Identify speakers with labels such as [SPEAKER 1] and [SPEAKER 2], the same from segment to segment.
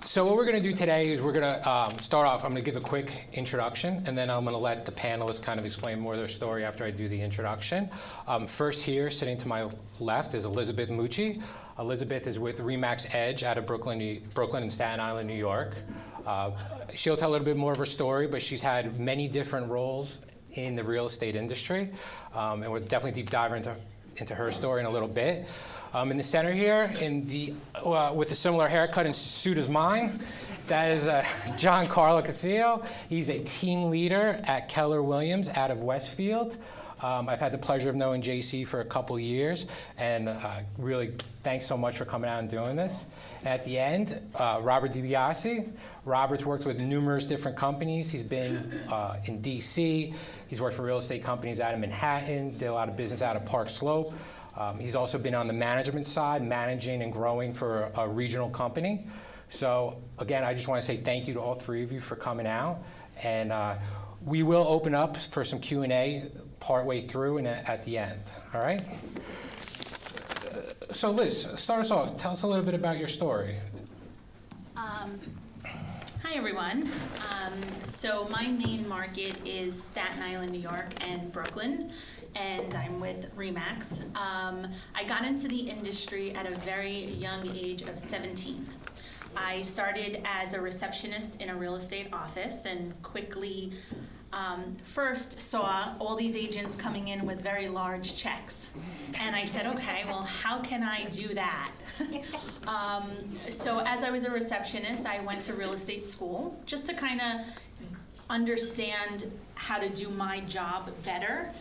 [SPEAKER 1] So what we're going to do today is we're going to start off. I'm going to give a quick introduction, and then I'm going to let the panelists kind of explain more of their story after I do the introduction. First here, sitting to my left, is Elizabeth Mucci. Elizabeth is with Remax Edge out of Brooklyn and Staten Island, New York. She'll tell a little bit more of her story, but she's had many different roles in the real estate industry, and we'll definitely deep dive into her story in a little bit. In the center here, with a similar haircut and suit as mine, that is Giancarlo Casillo. He's a team leader at Keller Williams out of Westfield. I've had the pleasure of knowing JC for a couple years, and really thanks so much for coming out and doing this. At the end, Robert DiBiase. Robert's worked with numerous different companies. He's been in DC. He's worked for real estate companies out of Manhattan, did a lot of business out of Park Slope. He's also been on the management side, managing and growing for a regional company. So again, I just want to say thank you to all three of you for coming out. And we will open up for some Q&A partway through and at the end, all right? So Liz, start us off. Tell us a little bit about your story.
[SPEAKER 2] Hi, everyone. So my main market is Staten Island, New York, and Brooklyn, and I'm with Remax. I got into the industry at a very young age of 17. I started as a receptionist in a real estate office and quickly first saw all these agents coming in with very large checks. And I said, okay, well, how can I do that? So as I was a receptionist, I went to real estate school just to kind of understand how to do my job better.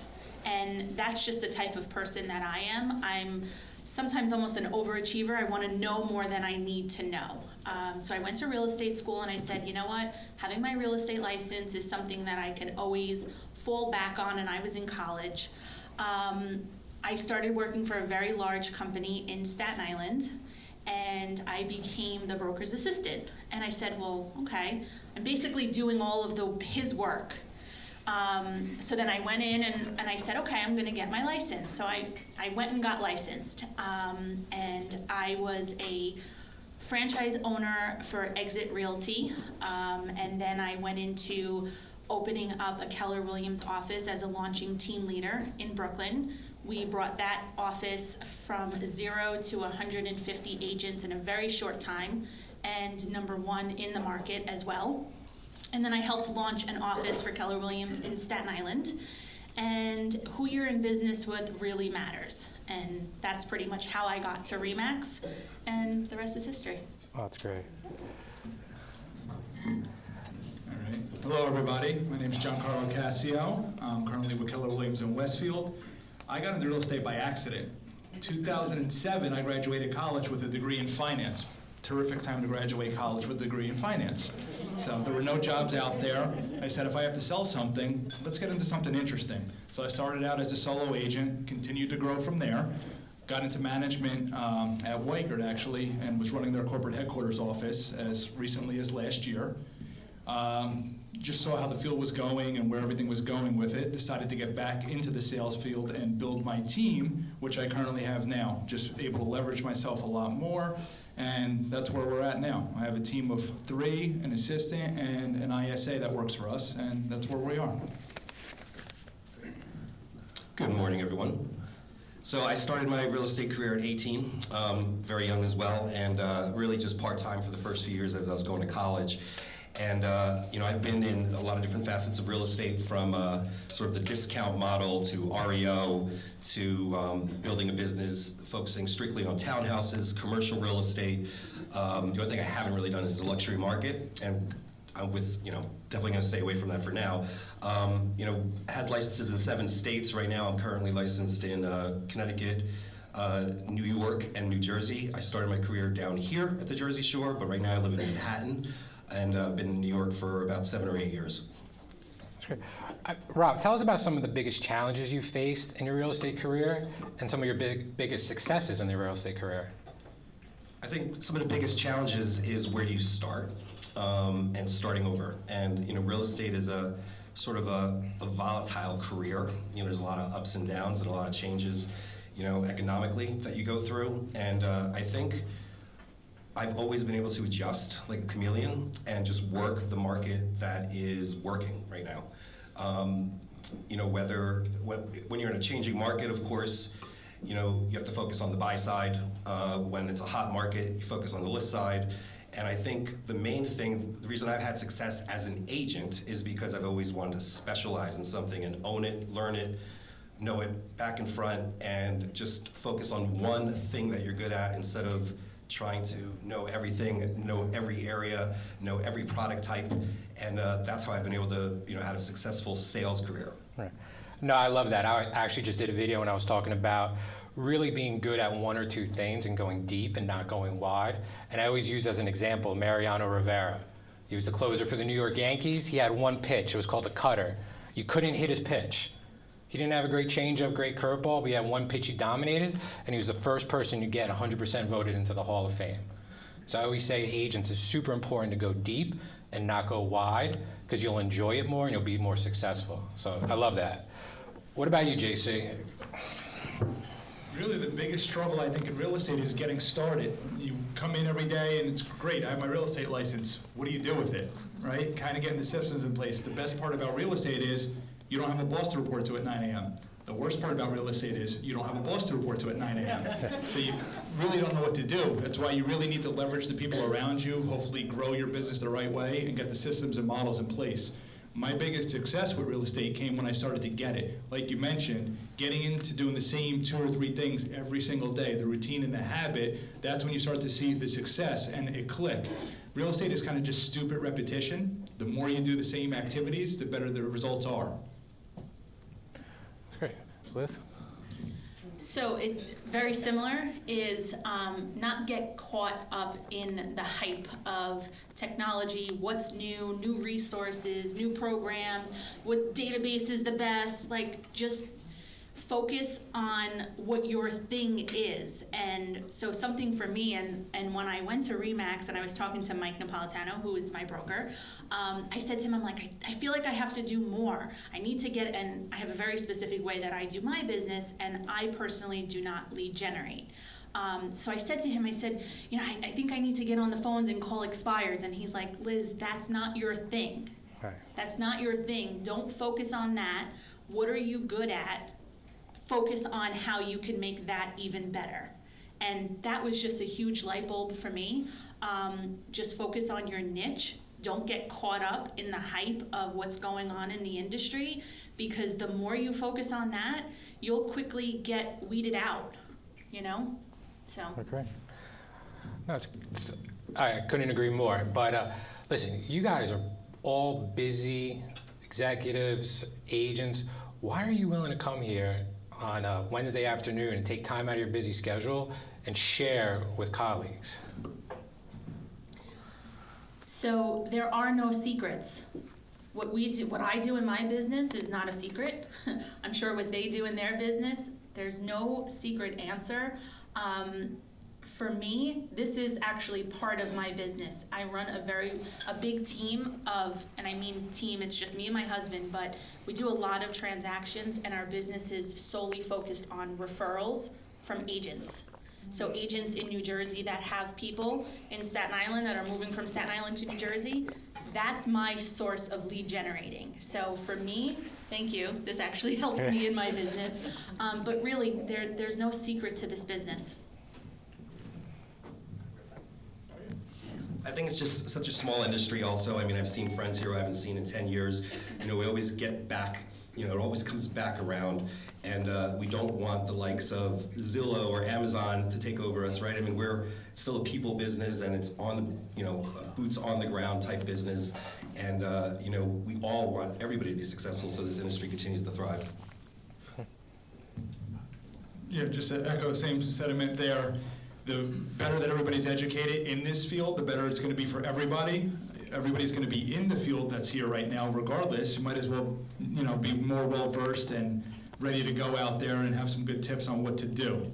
[SPEAKER 2] And that's just the type of person that I am. I'm sometimes almost an overachiever. I want to know more than I need to know. So I went to real estate school and I said, you know what, having my real estate license is something that I can always fall back on, and I was in college. I started working for a very large company in Staten Island, and I became the broker's assistant. And I said, well, okay, I'm basically doing all of his work. So then I went in and I said, okay, I'm gonna get my license. So I went and got licensed, and I was a franchise owner for Exit Realty, and then I went into opening up a Keller Williams office as a launching team leader in Brooklyn. We brought that office from 0 to 150 agents in a very short time, and #1 in the market as well. And then I helped launch an office for Keller Williams in Staten Island. And who you're in business with really matters. And that's pretty much how I got to Remax, and the rest is history.
[SPEAKER 1] Oh, that's great.
[SPEAKER 3] All right. Hello, everybody. My name is Giancarlo Casillo. I'm currently with Keller Williams in Westfield. I got into real estate by accident. In 2007, I graduated college with a degree in finance. Terrific time to graduate college with a degree in finance. So there were no jobs out there. I said, if I have to sell something, let's get into something interesting. So I started out as a solo agent, continued to grow from there, got into management at Weikert, actually, and was running their corporate headquarters office as recently as last year. Just saw how the field was going and where everything was going with it, decided to get back into the sales field and build my team, which I currently have now. Just able to leverage myself a lot more, and that's where we're at now. I have a team of 3, an assistant, and an ISA that works for us, and that's where we are.
[SPEAKER 4] Good morning, everyone. So I started my real estate career at 18, very young as well, and really just part-time for the first few years as I was going to college. And I've been in a lot of different facets of real estate, from sort of the discount model to REO to building a business focusing strictly on townhouses, commercial real estate. The only thing I haven't really done is the luxury market, and I'm definitely going to stay away from that for now. Had licenses in 7 states. Right now I'm currently licensed in Connecticut, New York, and New Jersey. I started my career down here at the Jersey Shore, but right now I live in Manhattan. And I've been in New York for about 7 or 8 years.
[SPEAKER 1] That's great. Rob, tell us about some of the biggest challenges you faced in your real estate career and some of your biggest successes in your real estate career.
[SPEAKER 4] I think some of the biggest challenges is where do you start, and starting over. And real estate is a sort of a volatile career. There's a lot of ups and downs and a lot of changes, economically that you go through. And I think I've always been able to adjust like a chameleon and just work the market that is working right now. You know, when you're in a changing market, of course, you know, you have to focus on the buy side. When it's a hot market, you focus on the list side. And I think the main thing, the reason I've had success as an agent is because I've always wanted to specialize in something and own it, learn it, know it back and front, and just focus on one thing that you're good at instead of trying to know everything, know every area, know every product type. And that's how I've been able to, you know, have a successful sales career.
[SPEAKER 1] Right. No, I love that. I actually just did a video when I was talking about really being good at one or two things and going deep and not going wide. And I always use as an example Mariano Rivera. He was the closer for the New York Yankees. He had one pitch. It was called the cutter. You couldn't hit his pitch. He didn't have a great changeup, great curveball, but he had one pitch he dominated, and he was the first person you get 100% voted into the Hall of Fame. So I always say agents, it's super important to go deep and not go wide, because you'll enjoy it more and you'll be more successful. So I love that. What about you, JC?
[SPEAKER 3] Really, the biggest struggle I think in real estate is getting started. You come in every day and it's great. I have my real estate license. What do you do with it, right? Kind of getting the systems in place. The best part about real estate is you don't have a boss to report to at 9 a.m. The worst part about real estate is you don't have a boss to report to at 9 a.m. So you really don't know what to do. That's why you really need to leverage the people around you, hopefully grow your business the right way, and get the systems and models in place. My biggest success with real estate came when I started to get it. Like you mentioned, getting into doing the same 2 or 3 things every single day, the routine and the habit, that's when you start to see the success and it click. Real estate is kind of just stupid repetition. The more you do the same activities, the better the results are.
[SPEAKER 1] That's great. Liz?
[SPEAKER 2] So it's very similar, is not get caught up in the hype of technology, what's new, new resources, new programs, what database is the best, like just focus on what your thing is. And so something for me, and when I went to RE/MAX and I was talking to Mike Napolitano, who is my broker, I said to him, I'm like, I feel like I have to do more. I need to get, and I have a very specific way that I do my business, and I personally do not lead generate. So I said to him, I said, you know, I think I need to get on the phones and call expireds. And he's like, Liz, that's not your thing.
[SPEAKER 1] Right.
[SPEAKER 2] That's not your thing. Don't focus on that. What are you good at? Focus on how you can make that even better. And that was just a huge light bulb for me. Just focus on your niche. Don't get caught up in the hype of what's going on in the industry, because the more you focus on that, you'll quickly get weeded out, you know? So.
[SPEAKER 1] Okay. No, I couldn't agree more. But listen, you guys are all busy executives, agents. Why are you willing to come here on a Wednesday afternoon and take time out of your busy schedule and share with colleagues?
[SPEAKER 2] So there are no secrets. What I do in my business is not a secret. I'm sure what they do in their business, there's no secret answer. For me, this is actually part of my business. I run a big team of, and I mean team, it's just me and my husband, but we do a lot of transactions, and our business is solely focused on referrals from agents. So agents in New Jersey that have people in Staten Island that are moving from Staten Island to New Jersey, that's my source of lead generating. So for me, thank you, this actually helps me in my business. But really, there's no secret to this business.
[SPEAKER 4] I think it's just such a small industry also. I mean, I've seen friends here who I haven't seen in 10 years. You know, we always get back, you know, it always comes back around. And we don't want the likes of Zillow or Amazon to take over us, right? I mean, we're still a people business, and it's on the, you know, boots on the ground type business. And, you know, we all want everybody to be successful so this industry continues to thrive.
[SPEAKER 3] Yeah, just to echo the same sentiment there. The better that everybody's educated in this field, the better it's going to be for everybody. Everybody's going to be in the field that's here right now regardless. You might as well, you know, be more well-versed and ready to go out there and have some good tips on what to do.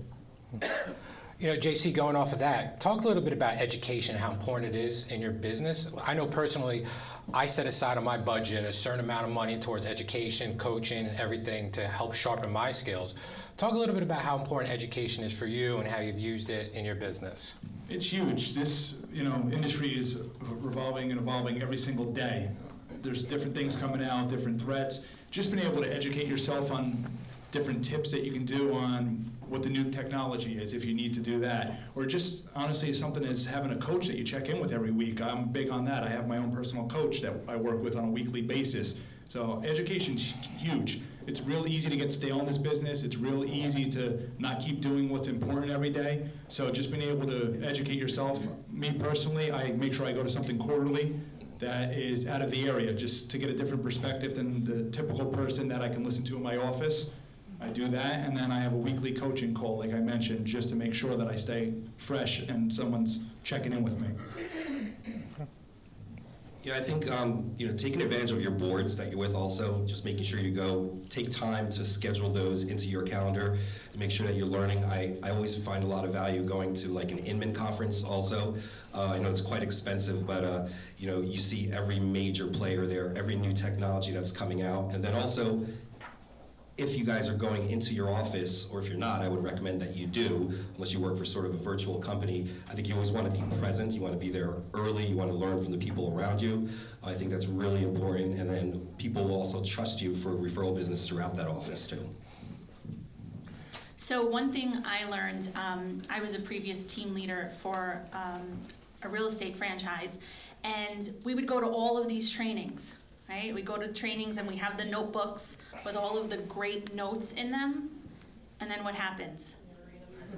[SPEAKER 1] You know, JC, going off of that, talk a little bit about education, how important it is in your business. I know personally, I set aside on my budget a certain amount of money towards education, coaching, and everything to help sharpen my skills. Talk a little bit about how important education is for you and how you've used it in your business.
[SPEAKER 3] It's huge. This, industry is revolving and evolving every single day. There's different things coming out, different threats. Just being able to educate yourself on different tips that you can do on what the new technology is, if you need to do that. Or just, honestly, something as having a coach that you check in with every week. I'm big on that. I have my own personal coach that I work with on a weekly basis. So education's huge. It's real easy to get stale in this business. It's real easy to not keep doing what's important every day. So just being able to educate yourself. Me personally, I make sure I go to something quarterly that is out of the area, just to get a different perspective than the typical person that I can listen to in my office. I do that, and then I have a weekly coaching call, like I mentioned, just to make sure that I stay fresh and someone's checking in with me.
[SPEAKER 4] Yeah, I think taking advantage of your boards that you're with also, just making sure you go, take time to schedule those into your calendar, to make sure that you're learning. I always find a lot of value going to like an Inman conference also. I know it's quite expensive, but you see every major player there, every new technology that's coming out, and then also, if you guys are going into your office, or if you're not, I would recommend that you do, unless you work for sort of a virtual company. I think you always want to be present, you want to be there early, you want to learn from the people around you. I think that's really important, and then people will also trust you for referral business throughout that office too.
[SPEAKER 2] So one thing I learned, I was a previous team leader for a real estate franchise, and we would go to all of these trainings. Right? We go to trainings and we have the notebooks with all of the great notes in them, and then what happens?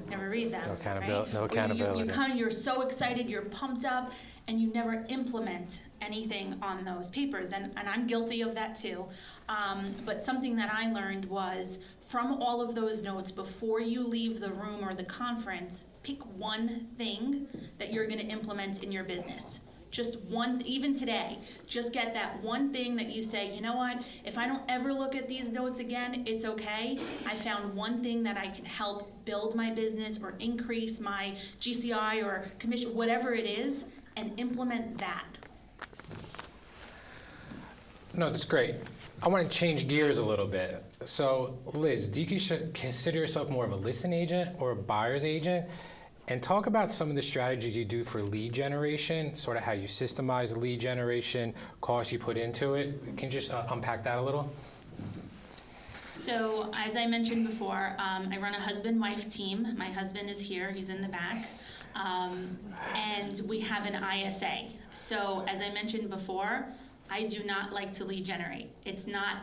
[SPEAKER 2] Never read them.
[SPEAKER 1] No accountability.
[SPEAKER 2] You come, you're so excited, you're pumped up, and you never implement anything on those papers. And I'm guilty of that too. But something that I learned was, from all of those notes, before you leave the room or the conference, pick one thing that you're going to implement in your business. Just one, even today, just get that one thing that you say, you know what, if I don't ever look at these notes again, it's okay. I found one thing that I can help build my business or increase my GCI or commission, whatever it is, and implement that.
[SPEAKER 1] No, that's great. I want to change gears a little bit. So, Liz, do you consider yourself more of a listing agent or a buyer's agent? And talk about some of the strategies you do for lead generation, sort of how you systemize lead generation, costs you put into it. Can you just unpack that a little?
[SPEAKER 2] So, as I mentioned before, I run a husband-wife team. My husband is here, he's in the back. And we have an ISA. So, as I mentioned before, I do not like to lead generate. It's not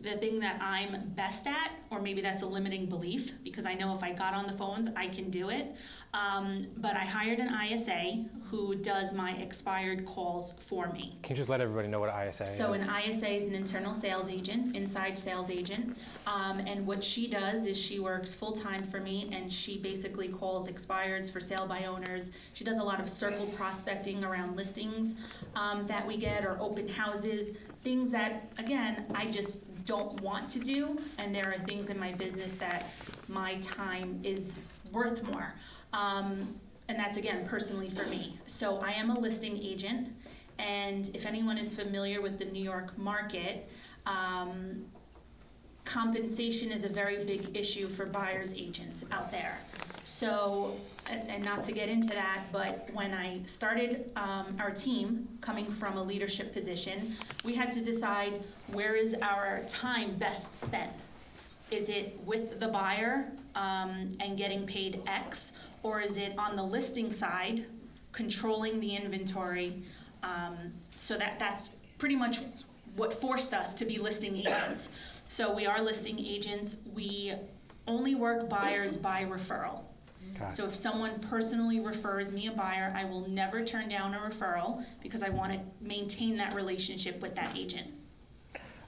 [SPEAKER 2] the thing that I'm best at, or maybe that's a limiting belief, because I know if I got on the phones, I can do it. But I hired an ISA who does my expired calls for me.
[SPEAKER 1] Can you just let everybody know what an ISA is?
[SPEAKER 2] So an ISA is an internal sales agent, inside sales agent. And what she does is she works full-time for me, and she basically calls expireds for sale by owners. She does a lot of circle prospecting around listings that we get, or open houses, things that, again, I just don't want to do, and there are things in my business that my time is worth more. And that's, again, personally for me. So I am a listing agent, and if anyone is familiar with the New York market, compensation is a very big issue for buyer's agents out there. So, and not to get into that, but when I started our team, coming from a leadership position, we had to decide, where is our time best spent? Is it with the buyer and getting paid X, or is it on the listing side, controlling the inventory? So that's pretty much what forced us to be listing agents. So we are listing agents. We only work buyers by referral. Okay. So if someone personally refers me a buyer, I will never turn down a referral, because I want to maintain that relationship with that agent.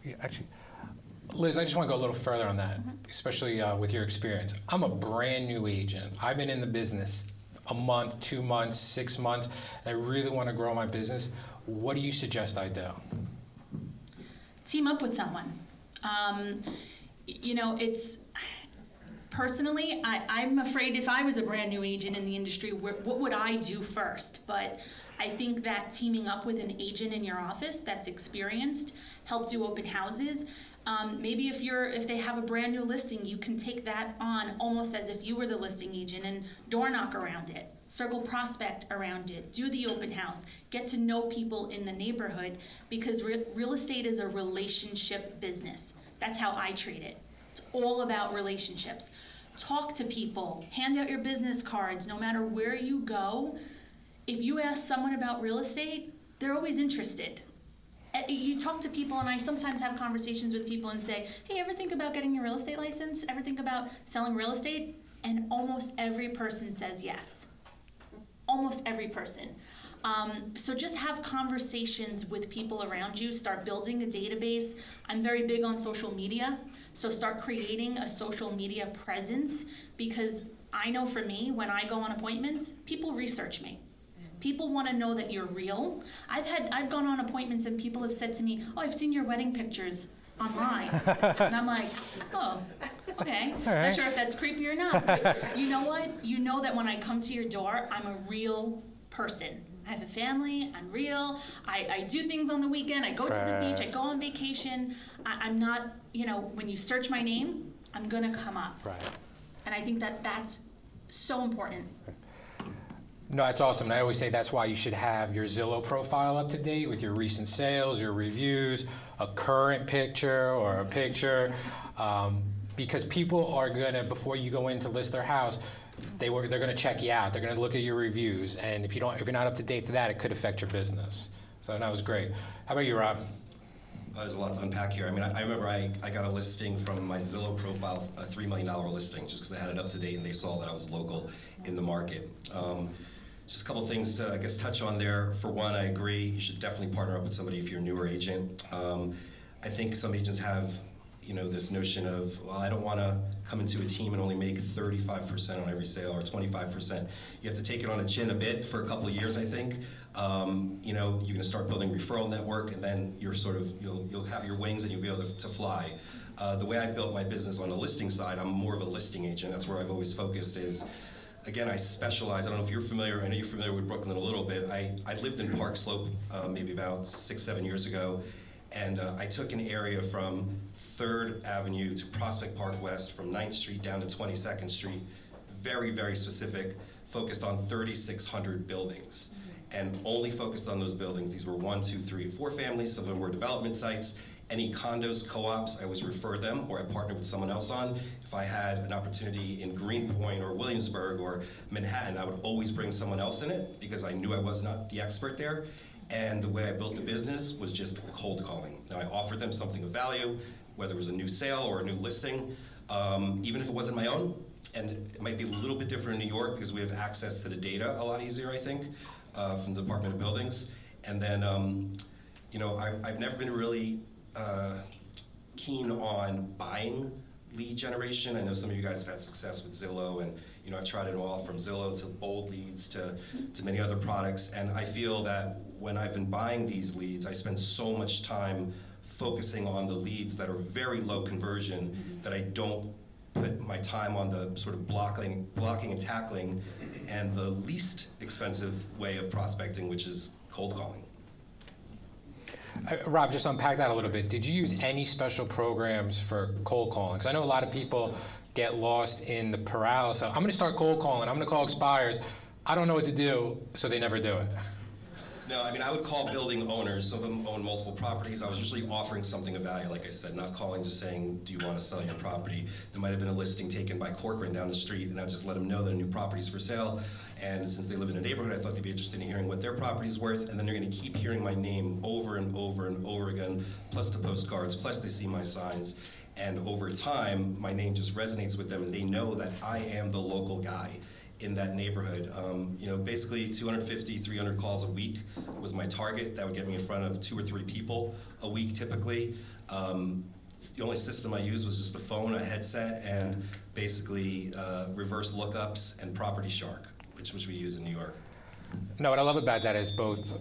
[SPEAKER 1] Yeah, actually, Liz, I just want to go a little further on that, especially with your experience. I'm a brand new agent. I've been in the business a month, 2 months, 6 months, and I really want to grow my business. What do you suggest I do?
[SPEAKER 2] Team up with someone. Personally, I'm afraid if I was a brand new agent in the industry, what would I do first? But I think that teaming up with an agent in your office that's experienced, help do open houses. Maybe if they have a brand new listing, you can take that on almost as if you were the listing agent and door knock around it, circle prospect around it, do the open house, get to know people in the neighborhood, because real estate is a relationship business. That's how I treat it. It's all about relationships. Talk to people, hand out your business cards, no matter where you go. If you ask someone about real estate, they're always interested. You talk to people, and I sometimes have conversations with people and say, hey, ever think about getting your real estate license? Ever think about selling real estate? And almost every person says yes. Almost every person. So just have conversations with people around you. Start building a database. I'm very big on social media. So start creating a social media presence, because I know for me, when I go on appointments, people research me. People want to know that you're real. I've gone on appointments and people have said to me, oh, I've seen your wedding pictures online. And I'm like, oh, okay.
[SPEAKER 1] right.
[SPEAKER 2] Not sure if that's creepy or not. But you know what? You know that when I come to your door, I'm a real person. I have a family, I'm real, I do things on the weekend, I go to the beach, I go on vacation. I'm not, when you search my name, I'm gonna come up.
[SPEAKER 1] Right.
[SPEAKER 2] And I think that's so important.
[SPEAKER 1] No, it's awesome. And I always say that's why you should have your Zillow profile up to date with your recent sales, your reviews, a current picture or a picture, because people are gonna, before you go in to list their house, they're gonna check you out. They're gonna look at your reviews, and if you're not up to date to that, it could affect your business. So that was great. How about you, Rob?
[SPEAKER 4] There's a lot to unpack here. I mean, I remember I got a listing from my Zillow profile, a $3 million listing, just because I had it up to date and they saw that I was local in the market. Just a couple things to, I guess, touch on there. For one, I agree, you should definitely partner up with somebody if you're a newer agent. I think some agents have, this notion of, well, I don't want to come into a team and only make 35% on every sale or 25%. You have to take it on the chin a bit for a couple of years, I think. You're going to start building referral network, and then you'll have your wings and you'll be able to fly. The way I built my business on the listing side, I'm more of a listing agent. That's where I've always focused is, again, I specialize. I don't know if you're familiar. I know you're familiar with Brooklyn a little bit. I lived in Park Slope maybe about 6-7 years ago, and I took an area from 3rd Avenue to Prospect Park West, from 9th Street down to 22nd Street, very, very specific, focused on 3,600 buildings, and only focused on those buildings. These were 1, 2, 3, 4 families. Some of them were development sites. Any condos, co-ops, I always refer them, or I partnered with someone else on. If I had an opportunity in Greenpoint or Williamsburg or Manhattan, I would always bring someone else in it, because I knew I was not the expert there. And the way I built the business was just cold calling. Now, I offered them something of value, whether it was a new sale or a new listing, even if it wasn't my own. And it might be a little bit different in New York because we have access to the data a lot easier, I think, from the Department of Buildings. And then, I've never been really keen on buying lead generation. I know some of you guys have had success with Zillow, and I've tried it all from Zillow to Bold Leads to many other products. And I feel that when I've been buying these leads, I spend so much time focusing on the leads that are very low conversion that I don't put my time on the sort of blocking and tackling and the least expensive way of prospecting, which is cold calling.
[SPEAKER 1] Rob, just unpack that a little bit. Did you use any special programs for cold calling? Because I know a lot of people get lost in the paralysis. I'm going to start cold calling. I'm going to call expires. I don't know what to do, so they never do it.
[SPEAKER 4] No, I mean, I would call building owners. Some of them own multiple properties. I was usually offering something of value, like I said, not calling, just saying, do you want to sell your property? There might have been a listing taken by Corcoran down the street, and I just let them know that a new property is for sale. And since they live in a neighborhood, I thought they'd be interested in hearing what their property is worth, and then they're going to keep hearing my name over and over and over again, plus the postcards, plus they see my signs. And over time, my name just resonates with them, and they know that I am the local guy in that neighborhood. Basically 250, 300 calls a week was my target. That would get me in front of 2 or 3 people a week typically. The only system I used was just a phone, a headset, and basically reverse lookups and Property Shark, which we use in New York.
[SPEAKER 1] No, what I love about that is both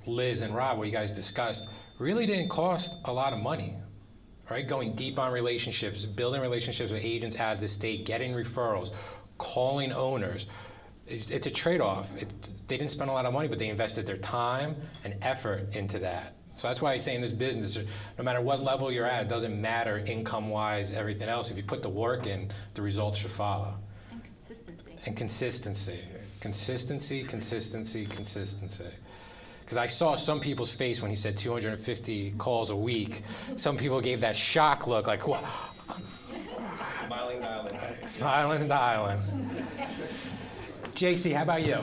[SPEAKER 1] Liz and Rob, what you guys discussed, really didn't cost a lot of money. right? Going deep on relationships, building relationships with agents out of the state, getting referrals, calling owners. It's a trade-off. They didn't spend a lot of money, but they invested their time and effort into that. So that's why I say in this business, no matter what level you're at, it doesn't matter income-wise, everything else. If you put the work in, the results should follow.
[SPEAKER 2] And consistency.
[SPEAKER 1] And consistency. Consistency, consistency, consistency. Because I saw some people's face when he said 250 calls a week. Some people gave that shock look like, what?
[SPEAKER 4] Smiling, dialing.
[SPEAKER 1] Smiling and dialing. JC, how about you?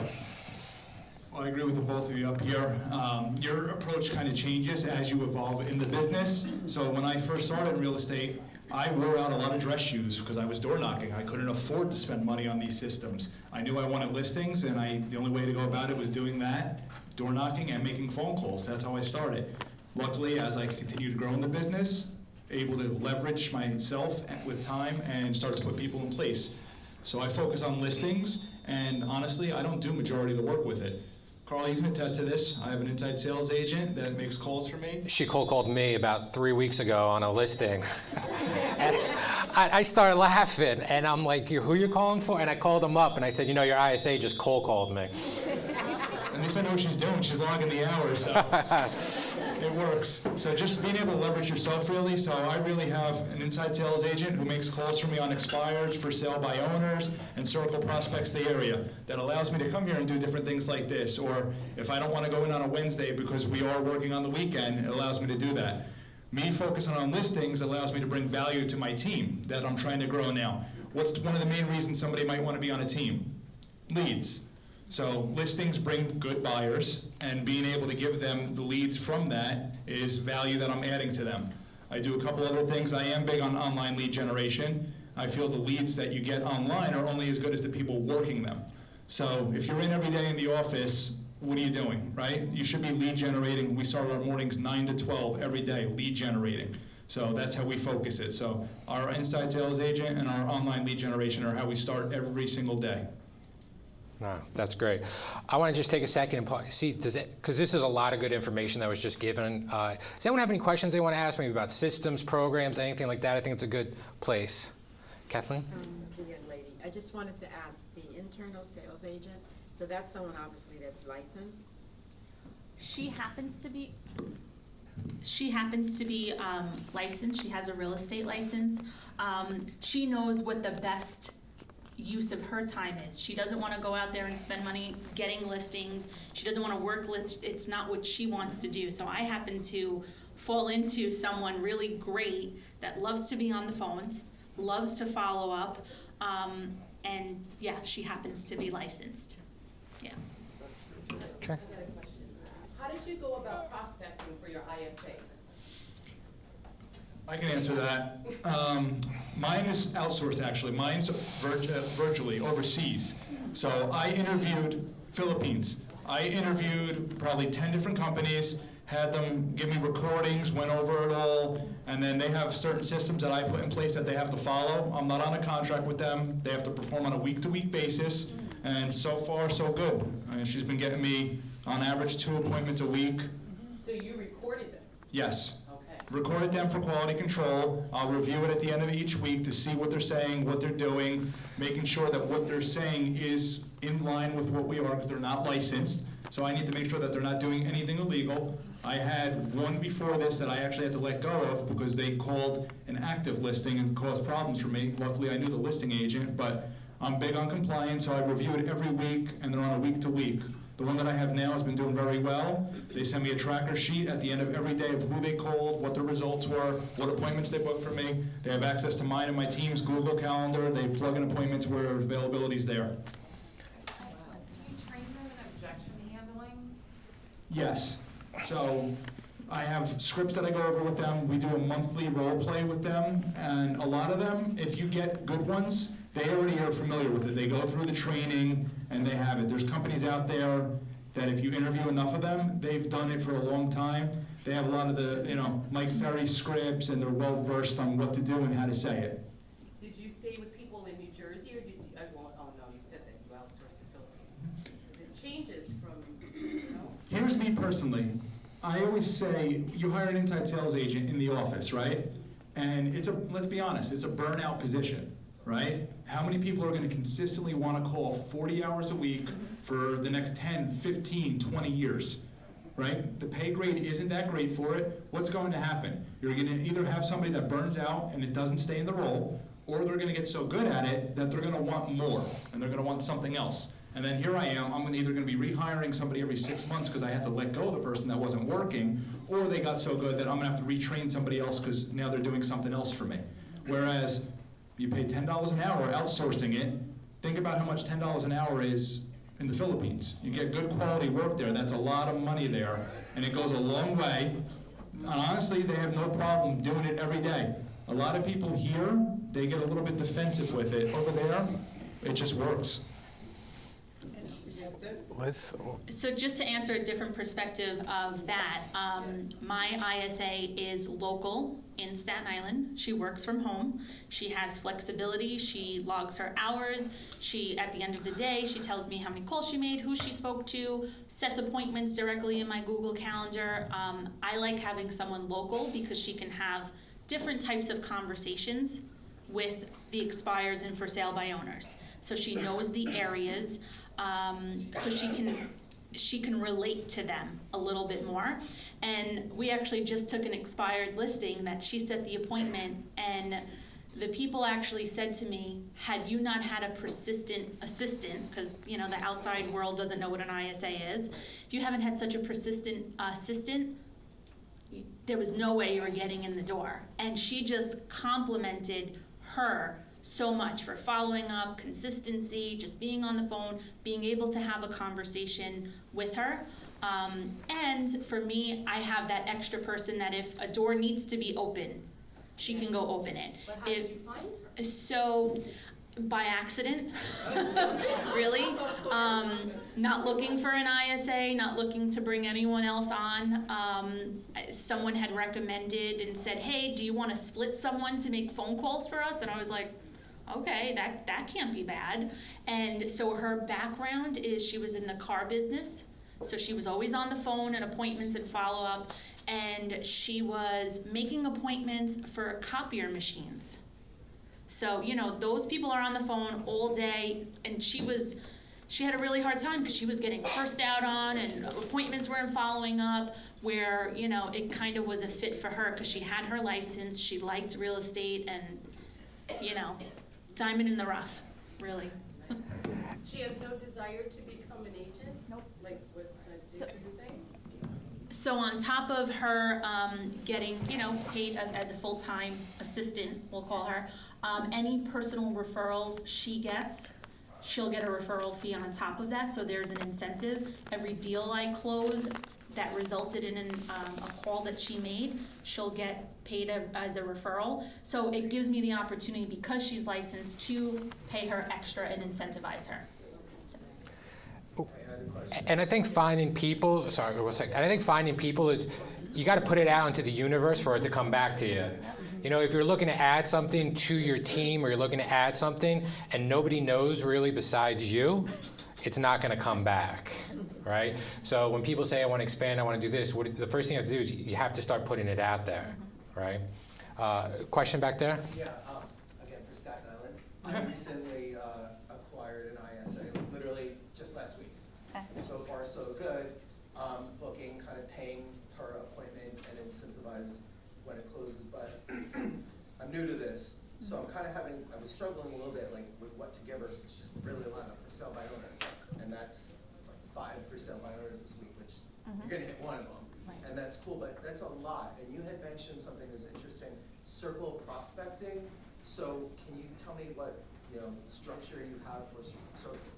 [SPEAKER 3] Well, I agree with the both of you up here. Your approach kind of changes as you evolve in the business. So when I first started in real estate, I wore out a lot of dress shoes because I was door knocking. I couldn't afford to spend money on these systems. I knew I wanted listings, and the only way to go about it was doing that, door knocking and making phone calls. That's how I started. Luckily, as I continued to grow in the business, able to leverage myself with time and start to put people in place. So I focus on listings, and honestly, I don't do majority of the work with it. Carl, you can attest to this. I have an inside sales agent that makes calls for me.
[SPEAKER 1] She cold called me about 3 weeks ago on a listing. And I started laughing, and I'm like, who you calling for? And I called him up, and I said, your ISA just cold called me.
[SPEAKER 3] At least I know what she's doing. She's logging the hours, so it works. So just being able to leverage yourself, really. So I really have an inside sales agent who makes calls for me on expireds, for sale by owners, and circle prospects the area. That allows me to come here and do different things like this. Or if I don't want to go in on a Wednesday because we are working on the weekend, it allows me to do that. Me focusing on listings allows me to bring value to my team that I'm trying to grow now. What's one of the main reasons somebody might want to be on a team? Leads. So listings bring good buyers, and being able to give them the leads from that is value that I'm adding to them. I do a couple other things. I am big on online lead generation. I feel the leads that you get online are only as good as the people working them. So if you're in every day in the office, what are you doing, right? You should be lead generating. We start our mornings 9 to 12 every day, lead generating. So that's how we focus it. So our inside sales agent and our online lead generation are how we start every single day.
[SPEAKER 1] No, that's great. I want to just take a second and see, because this is a lot of good information that was just given. Does anyone have any questions they want to ask me about systems, programs, anything like that? I think it's a good place. Kathleen?
[SPEAKER 5] The young lady, I just wanted to ask the internal sales agent, so that's someone obviously that's licensed.
[SPEAKER 2] She happens to be licensed. She has a real estate license. She knows what the best use of her time is. She doesn't want to go out there and spend money getting listings. She doesn't want to work. It's not what she wants to do. So I happen to fall into someone really great that loves to be on the phones, loves to follow up, and yeah, she happens to be licensed. Yeah.
[SPEAKER 1] Okay.
[SPEAKER 6] I got a question. How did you go about prospecting for your ISAs?
[SPEAKER 3] I can answer that. Mine is outsourced, actually. Mine's virtually overseas. So I interviewed Philippines. I interviewed probably 10 different companies, had them give me recordings, went over it all, and then they have certain systems that I put in place that they have to follow. I'm not on a contract with them. They have to perform on a week-to-week basis, and so far, so good. She's been getting me, on average, 2 appointments a week.
[SPEAKER 6] So you recorded them?
[SPEAKER 3] Yes.
[SPEAKER 6] Okay.
[SPEAKER 3] Recorded them for quality control. I'll review it at the end of each week to see what they're saying, what they're doing, making sure that what they're saying is in line with what we are, because they're not licensed. So I need to make sure that they're not doing anything illegal. I had one before this that I actually had to let go of because they called an active listing and caused problems for me. Luckily, I knew the listing agent, but I'm big on compliance, so I review it every week, and they're on a week-to-week. The one that I have now has been doing very well. They send me a tracker sheet at the end of every day of who they called, what the results were, what appointments they booked for me. They have access to mine and my team's Google Calendar. They plug in appointments where availability is there.
[SPEAKER 7] Do you train them in objection handling?
[SPEAKER 3] Yes. So I have scripts that I go over with them. We do a monthly role play with them, and a lot of them, if you get good ones, they already are familiar with it. They go through the training and they have it. There's companies out there that if you interview enough of them, they've done it for a long time. They have a lot of the, Mike Ferry scripts, and they're well versed on what to do and how to say it.
[SPEAKER 6] Did you stay with people in New Jersey, or did you, oh no, you said that you outsourced to Philippines. It changes from,
[SPEAKER 3] Here's me personally. I always say, you hire an inside sales agent in the office, right? And let's be honest, it's a burnout position, right? How many people are gonna consistently wanna call 40 hours a week for the next 10, 15, 20 years, right? The pay grade isn't that great for it. What's going to happen? You're gonna either have somebody that burns out and it doesn't stay in the role, or they're gonna get so good at it that they're gonna want more, and they're gonna want something else. And then here I am, I'm either gonna be rehiring somebody every 6 months because I had to let go of the person that wasn't working, or they got so good that I'm gonna have to retrain somebody else because now they're doing something else for me. Whereas you pay $10 an hour outsourcing it, think about how much $10 an hour is in the Philippines. You get good quality work there, that's a lot of money there, and it goes a long way. And honestly, they have no problem doing it every day. A lot of people here, they get a little bit defensive with it. Over there, it just works.
[SPEAKER 2] So just to answer a different perspective of that, my ISA is local in Staten Island. She works from home. She has flexibility. She logs her hours. At the end of the day, she tells me how many calls she made, who she spoke to, sets appointments directly in my Google Calendar. I like having someone local because she can have different types of conversations with the expireds and for sale by owners. So she knows the areas. So she can relate to them a little bit more. And we actually just took an expired listing that she set the appointment, and the people actually said to me, had you not had a persistent assistant, because the outside world doesn't know what an ISA is, if you haven't had such a persistent assistant, there was no way you were getting in the door. And she just complimented her so much for following up, consistency, just being on the phone, being able to have a conversation with her. And for me, I have that extra person that if a door needs to be open, she can go open it.
[SPEAKER 6] But how did you find her?
[SPEAKER 2] So, by accident, really. Not looking for an ISA, not looking to bring anyone else on. Someone had recommended and said, hey, do you want to split someone to make phone calls for us? And I was like, okay, that can't be bad. And so her background is she was in the car business. So she was always on the phone and appointments and follow-up. And she was making appointments for copier machines. So, those people are on the phone all day, and she had a really hard time because she was getting cursed out on, and appointments weren't following up, where, it kind of was a fit for her because she had her license, she liked real estate, and, diamond in the rough, really.
[SPEAKER 6] She has no desire to become an agent?
[SPEAKER 2] Nope.
[SPEAKER 6] Like what David is saying?
[SPEAKER 2] So on top of her getting, paid as a full-time assistant, we'll call her, any personal referrals she gets, she'll get a referral fee on top of that, so there's an incentive. Every deal I close that resulted in a call that she made, she'll get paid as a referral. So it gives me the opportunity, because she's licensed, to pay her extra and incentivize her.
[SPEAKER 1] And I think finding people, sorry, one second. And I think finding people is, you got to put it out into the universe for it to come back to you. If you're looking to add something to your team, or you're looking to add something and nobody knows really besides you, it's not going to come back, right? So when people say, I want to expand, I want to do this, the first thing you have to do is you have to start putting it out there, right? Question back there?
[SPEAKER 8] Yeah, again, for Staten Island. I recently acquired an ISA, literally just last week.
[SPEAKER 2] Okay.
[SPEAKER 8] So far, so good. Booking, kind of paying per appointment and incentivize when it closes, but I'm new to this. So I'm kind of I was struggling a little bit with what to give her. So it's just really a lot of for sale by owners. And it's like 5 for sale by owners this week, which you're going to hit one of them.
[SPEAKER 2] Right.
[SPEAKER 8] And that's cool, but that's a lot. And you had mentioned something that was interesting, circle prospecting. So can you tell me what structure you have for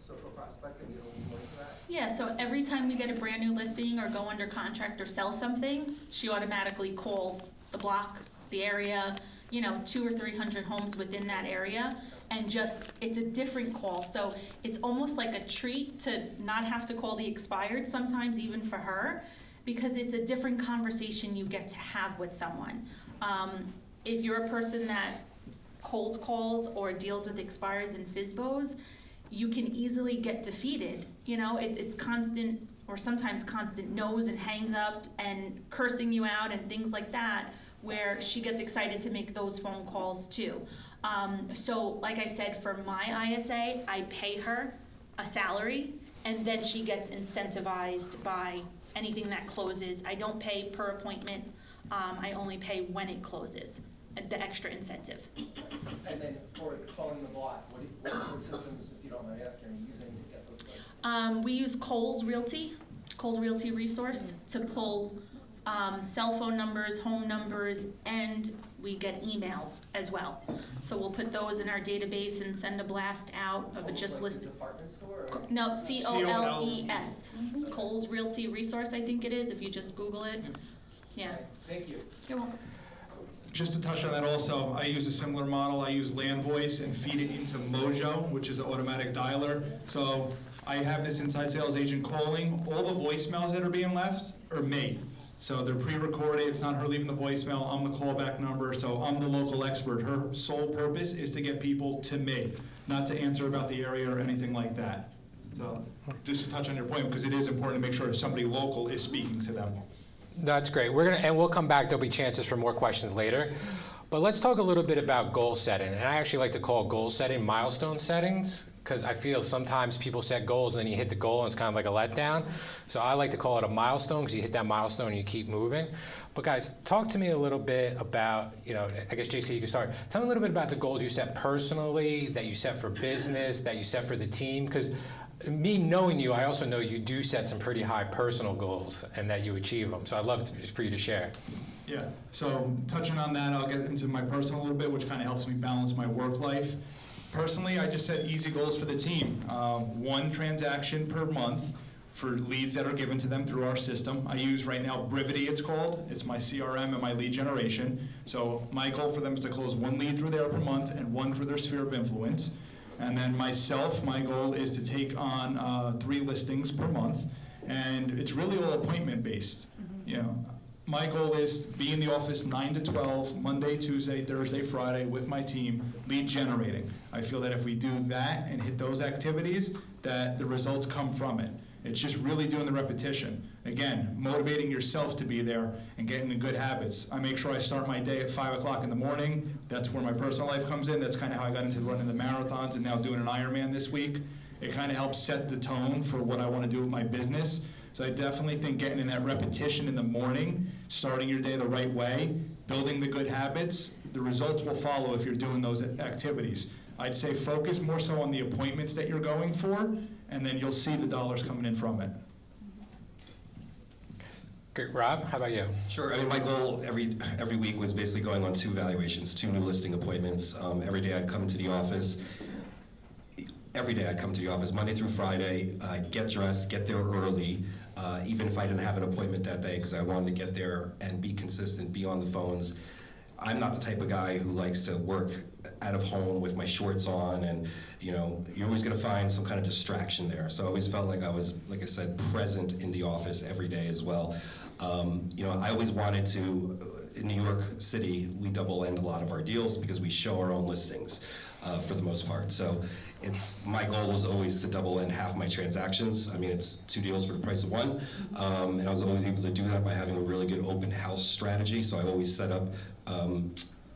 [SPEAKER 8] circle prospecting? You know more into that?
[SPEAKER 2] Yeah, so every time we get a brand new listing or go under contract or sell something, she automatically calls the block, the area, 200 or 300 homes within that area, and it's a different call. So it's almost like a treat to not have to call the expired sometimes, even for her, because it's a different conversation you get to have with someone. If you're a person that cold calls or deals with expires and FSBOs, you can easily get defeated. It's constant, or sometimes constant no's and hangs up and cursing you out and things like that, where she gets excited to make those phone calls too. So like I said, for my ISA, I pay her a salary, and then she gets incentivized by anything that closes. I don't pay per appointment. I only pay when it closes, the extra incentive.
[SPEAKER 8] And then for calling the block, what systems, if you don't mind asking, are you using to get those like?
[SPEAKER 2] We use Cole's Realty Resource to pull cell phone numbers, home numbers, and we get emails as well. So we'll put those in our database and send a blast out of a just
[SPEAKER 8] Like the
[SPEAKER 2] listed.
[SPEAKER 8] department store or?
[SPEAKER 2] No, COLES. Cole's Realty Resource, I think it is, if you just Google it. Yeah.
[SPEAKER 8] Okay, thank you.
[SPEAKER 2] You're welcome.
[SPEAKER 3] Just to touch on that also, I use a similar model. I use Land Voice and feed it into Mojo, which is an automatic dialer. So I have this inside sales agent calling. All the voicemails that are being left are me. So they're pre-recorded. It's not her leaving the voicemail. I'm the callback number. So I'm the local expert. Her sole purpose is to get people to me, not to answer about the area or anything like that. So just to touch on your point, because it is important to make sure somebody local is speaking to them.
[SPEAKER 1] That's great. We'll come back. There'll be chances for more questions later. But let's talk a little bit about goal setting. And I actually like to call goal setting milestone settings, because I feel sometimes people set goals and then you hit the goal and it's kind of like a letdown. So I like to call it a milestone, because you hit that milestone and you keep moving. But guys, talk to me a little bit about, I guess JC, you can start. Tell me a little bit about the goals you set personally, that you set for business, that you set for the team, because me knowing you, I also know you do set some pretty high personal goals and that you achieve them. So I'd love for you to share.
[SPEAKER 3] Yeah, so touching on that, I'll get into my personal a little bit, which kind of helps me balance my work life. Personally, I just set easy goals for the team. 1 transaction per month for leads that are given to them through our system. I use right now Brivity, it's called. It's my CRM and my lead generation. So my goal for them is to close 1 lead through there per month and 1 through their sphere of influence. And then myself, my goal is to take on 3 listings per month. And it's really all appointment based. My goal is be in the office 9 to 12, Monday, Tuesday, Thursday, Friday with my team, lead generating. I feel that if we do that and hit those activities, that the results come from it. It's just really doing the repetition. Again, motivating yourself to be there and getting the good habits. I make sure I start my day at 5 o'clock in the morning. That's where my personal life comes in. That's kind of how I got into running the marathons and now doing an Ironman this week. It kind of helps set the tone for what I want to do with my business. So I definitely think getting in that repetition in the morning, starting your day the right way, building the good habits, the results will follow if you're doing those activities. I'd say focus more so on the appointments that you're going for, and then you'll see the dollars coming in from it.
[SPEAKER 1] Great. Rob, how about you?
[SPEAKER 4] Sure. I mean, my goal every week was basically going on 2 valuations, 2 new listing appointments. Every day I'd come to the office. Every day I'd come to the office, Monday through Friday. I'd get dressed, get there early, even if I didn't have an appointment that day, because I wanted to get there and be consistent, be on the phones. I'm not the type of guy who likes to work out of home with my shorts on, and you're always going to find some kind of distraction there. So I always felt like I was, like I said, present in the office every day as well. I always wanted to, in New York City, we double end a lot of our deals because we show our own listings for the most part. So my goal was always to double end half my transactions. I mean, it's 2 deals for the price of 1. And I was always able to do that by having a really good open house strategy. So I always set up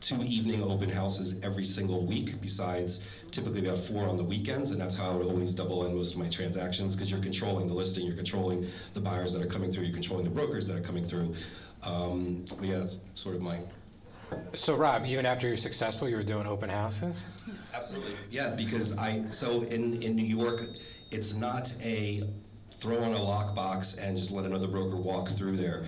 [SPEAKER 4] 2 evening open houses every single week, besides typically about 4 on the weekends, and that's how I would always double end most of my transactions, because you're controlling the listing, you're controlling the buyers that are coming through, you're controlling the brokers that are coming through. But yeah, that's sort of my...
[SPEAKER 1] So Rob, even after you're successful, you were doing open houses?
[SPEAKER 4] Absolutely, yeah, because in New York, it's not a throw on a lockbox and just let another broker walk through there.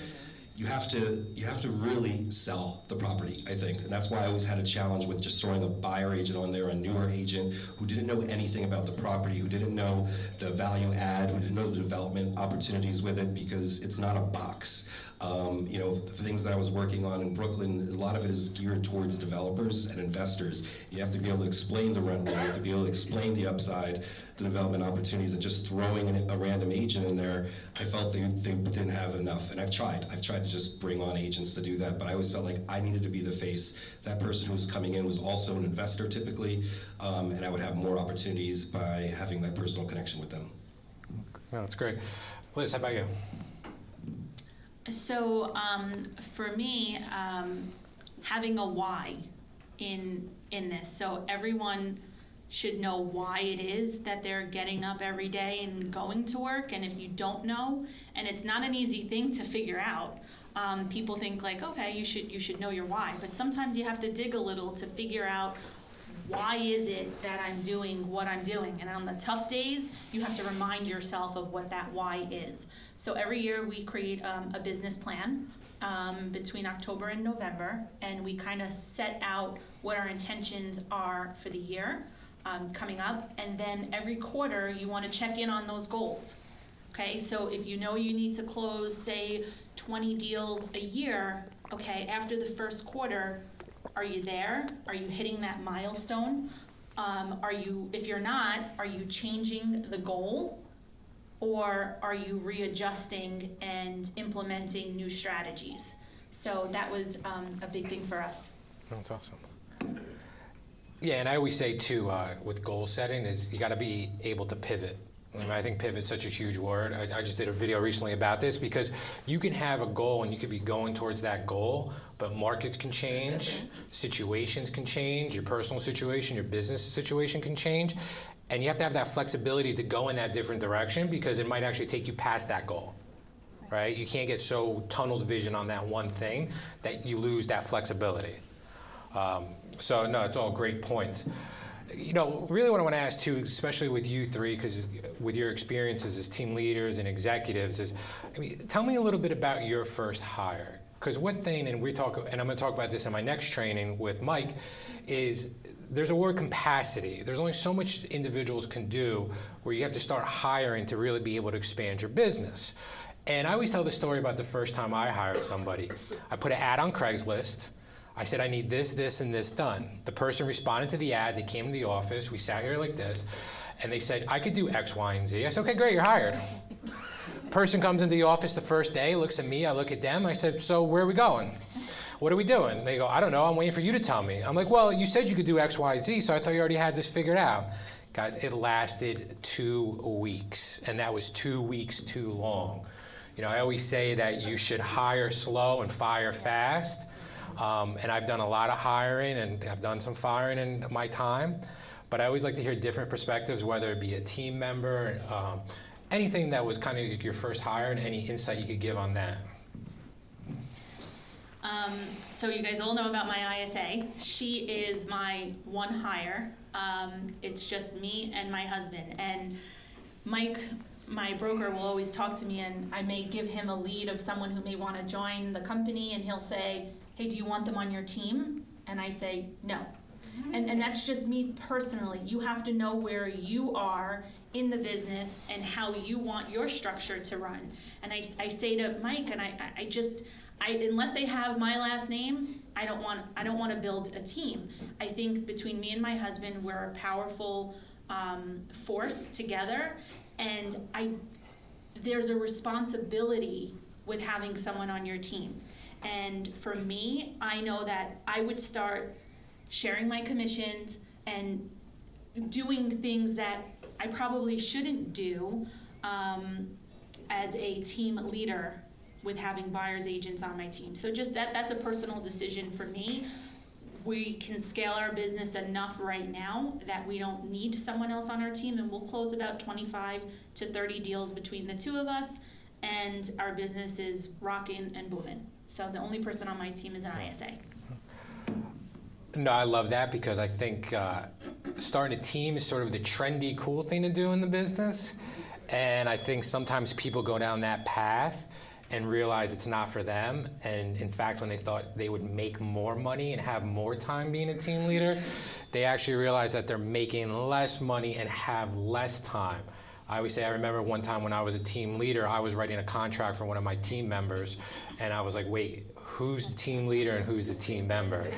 [SPEAKER 4] You have to really sell the property, I think, and that's why I always had a challenge with just throwing a buyer agent on there, a newer agent who didn't know anything about the property, who didn't know the value add, who didn't know the development opportunities with it, because it's not a box. The things that I was working on in Brooklyn, a lot of it is geared towards developers and investors. You have to be able to explain the rent roll, you have to be able to explain the upside, the development opportunities, and just throwing a random agent in there, I felt they didn't have enough. And I've tried to just bring on agents to do that, but I always felt like I needed to be the face. That person who was coming in was also an investor typically, and I would have more opportunities by having that personal connection with them.
[SPEAKER 1] No, that's great. Liz, how about you?
[SPEAKER 2] So for me, having a why in this. So everyone should know why it is that they're getting up every day and going to work. And if you don't know, and it's not an easy thing to figure out, people think like, okay, you should know your why. But sometimes you have to dig a little to figure out, why is it that I'm doing what I'm doing? And on the tough days, you have to remind yourself of what that why is. So every year we create a business plan between October and November, and we kind of set out what our intentions are for the year coming up. And then every quarter, you want to check in on those goals. Okay, so if you know you need to close, say, 20 deals a year, okay, after the first quarter, are you there? Are you hitting that milestone? If you're not, are you changing the goal? Or are you readjusting and implementing new strategies? So that was a big thing for us.
[SPEAKER 1] That's awesome. Yeah, and I always say too, with goal setting, is you got to be able to pivot. I think pivot's such a huge word. I just did a video recently about this, because you can have a goal and you could be going towards that goal, but markets can change, situations can change, your personal situation, your business situation can change, and you have to have that flexibility to go in that different direction, because it might actually take you past that goal, right? You can't get so tunnel vision on that one thing that you lose that flexibility. So no, it's all great points. You know, really what I want to ask too, especially with you three, because with your experiences as team leaders and executives, is, I mean, tell me a little bit about your first hire. Because one thing, and I'm going to talk about this in my next training with Mike, is there's a word capacity. There's only so much individuals can do where you have to start hiring to really be able to expand your business. And I always tell the story about the first time I hired somebody. I put an ad on Craigslist. I said, I need this, this, and this done. The person responded to the ad. They came to the office. We sat here like this. And they said, I could do X, Y, and Z. I said, okay, great, you're hired. Person comes into the office the first day, looks at me. I look at them. I said, so where are we going? What are we doing? They go, I don't know. I'm waiting for you to tell me. I'm like, well, you said you could do X, Y, Z, so I thought you already had this figured out. Guys, it lasted 2 weeks. And that was 2 weeks too long. You know, I always say that you should hire slow and fire fast. And I've done a lot of hiring, and I've done some firing in my time, but I always like to hear different perspectives, whether it be a team member, anything that was kind of your first hire, and any insight you could give on that.
[SPEAKER 2] So you guys all know about my ISA. She is my one hire. It's just me and my husband. And Mike, my broker, will always talk to me, and I may give him a lead of someone who may want to join the company, and he'll say, hey, do you want them on your team? And I say, no. And that's just me personally. You have to know where you are in the business and how you want your structure to run. And I say to Mike, and I unless they have my last name, I don't want to build a team. I think between me and my husband, we're a powerful force together, and there's a responsibility with having someone on your team. And for me, I know that I would start sharing my commissions and doing things that I probably shouldn't do as a team leader with having buyer's agents on my team. So just that's a personal decision for me. We can scale our business enough right now that we don't need someone else on our team, and we'll close about 25 to 30 deals between the two of us, and our business is rocking and booming. So the only person on my team is an ISA.
[SPEAKER 1] No, I love that, because I think starting a team is sort of the trendy, cool thing to do in the business. And I think sometimes people go down that path and realize it's not for them. And in fact, when they thought they would make more money and have more time being a team leader, they actually realize that they're making less money and have less time. I always say, I remember one time when I was a team leader, I was writing a contract for one of my team members, and I was like, wait, who's the team leader and who's the team member?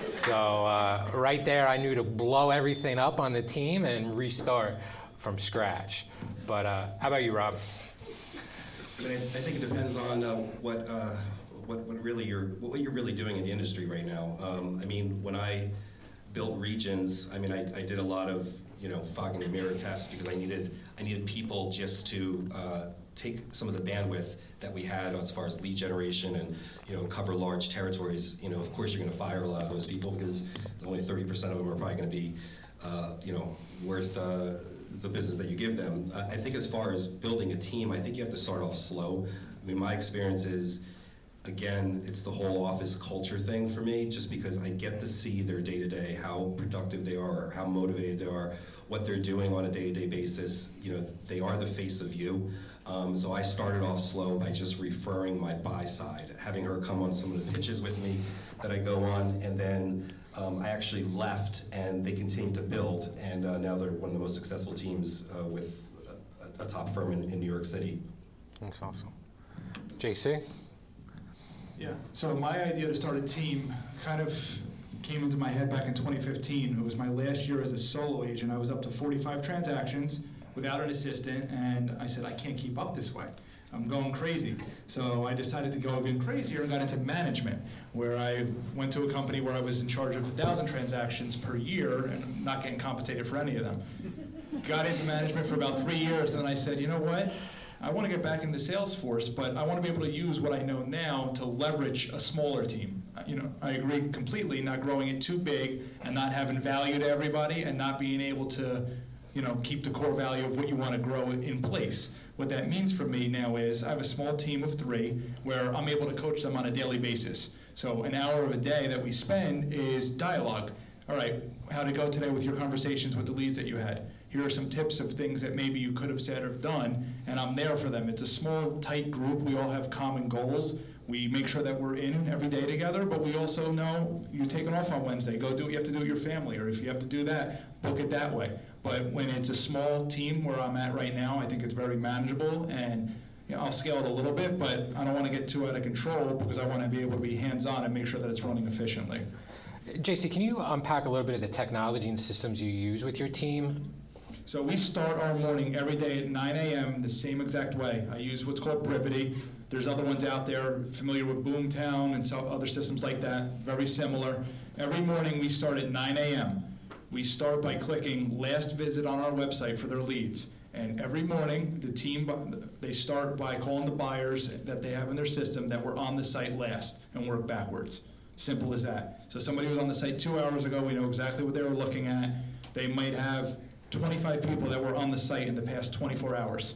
[SPEAKER 1] So right there, I knew to blow everything up on the team and restart from scratch. But how about you, Rob?
[SPEAKER 4] I mean, I think it depends on what you're really doing in the industry right now. I mean, when I built regions, I mean, I did a lot of fog and mirror tests, because I needed people just to take some of the bandwidth that we had as far as lead generation and, cover large territories. Of course you're going to fire a lot of those people because only 30% of them are probably going to be, worth the business that you give them. I think as far as building a team, I think you have to start off slow. I mean, my experience is, again, it's the whole office culture thing for me, just because I get to see their day-to-day, how productive they are, how motivated they are, what they're doing on a day-to-day basis. They are the face of you. So I started off slow by just referring my buy side, having her come on some of the pitches with me that I go on, and then I actually left, and they continued to build, and now they're one of the most successful teams with a top firm in New York City.
[SPEAKER 1] That's awesome. JC?
[SPEAKER 3] Yeah, so my idea to start a team kind of came into my head back in 2015. It was my last year as a solo agent. I was up to 45 transactions without an assistant, and I said, I can't keep up this way. I'm going crazy. So I decided to go even crazier and got into management, where I went to a company where I was in charge of 1,000 transactions per year and not getting compensated for any of them. Got into management for about 3 years, and then I said, you know what? I want to get back into Salesforce, but I want to be able to use what I know now to leverage a smaller team. I agree completely, not growing it too big and not having value to everybody and not being able to, keep the core value of what you want to grow in place. What that means for me now is I have a small team of 3 where I'm able to coach them on a daily basis. So an hour of a day that we spend is dialogue. All right, how'd it go today with your conversations with the leads that you had? Here are some tips of things that maybe you could have said or done, and I'm there for them. It's a small, tight group. We all have common goals. We make sure that we're in every day together, but we also know you're taking off on Wednesday. Go do what you have to do with your family, or if you have to do that, book it that way. But when it's a small team where I'm at right now, I think it's very manageable, and I'll scale it a little bit, but I don't want to get too out of control because I want to be able to be hands-on and make sure that it's running efficiently.
[SPEAKER 1] JC, can you unpack a little bit of the technology and systems you use with your team?
[SPEAKER 3] So we start our morning every day at 9 a.m. the same exact way. I use what's called Brivity. There's other ones out there familiar with Boomtown and some other systems like that, very similar. Every morning we start at 9 a.m. We start by clicking last visit on our website for their leads. And every morning, the team, they start by calling the buyers that they have in their system that were on the site last and work backwards. Simple as that. So somebody was on the site 2 hours ago, we know exactly what they were looking at. They might have 25 people that were on the site in the past 24 hours.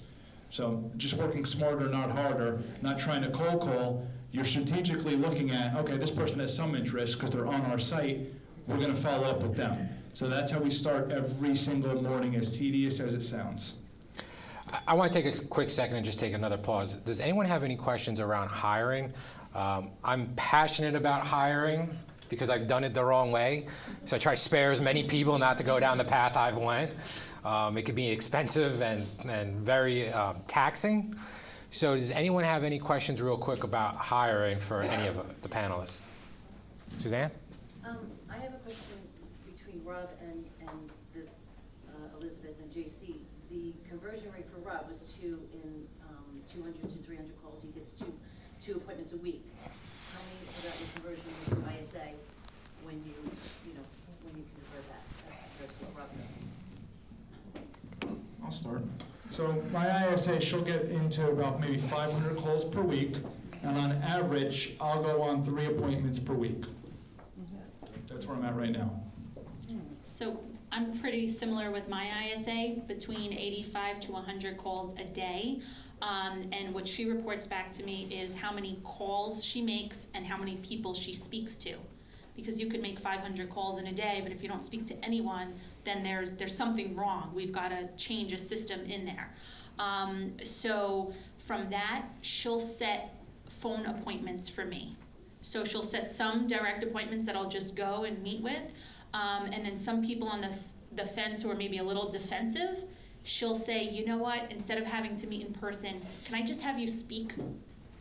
[SPEAKER 3] So just working smarter, not harder, not trying to cold call. You're strategically looking at, okay, this person has some interest because they're on our site. We're going to follow up with them. So that's how we start every single morning, as tedious as it sounds.
[SPEAKER 1] I want to take a quick second and just take another pause. Does anyone have any questions around hiring? I'm passionate about hiring because I've done it the wrong way. So I try to spare as many people not to go down the path I've went. It could be expensive and very taxing. So does anyone have any questions real quick about hiring for any of the panelists? Suzanne?
[SPEAKER 9] I have a question between Rob and Elizabeth and JC. The conversion rate for Rob was 2 in 200 to 300 calls. He gets two appointments a week. Tell me about your conversion rate from ISA when you convert that as compared to what Rob does.
[SPEAKER 3] I'll start. So my ISA, she'll get into about maybe 500 calls per week, and on average, I'll go on 3 appointments per week. That's where I'm at right now.
[SPEAKER 2] So I'm pretty similar with my ISA, between 85 to 100 calls a day. And what she reports back to me is how many calls she makes and how many people she speaks to. Because you could make 500 calls in a day, but if you don't speak to anyone, then there's something wrong. We've got to change a system in there. So from that, she'll set phone appointments for me. So she'll set some direct appointments that I'll just go and meet with. And then some people on the fence who are maybe a little defensive, she'll say, you know what, instead of having to meet in person, can I just have you speak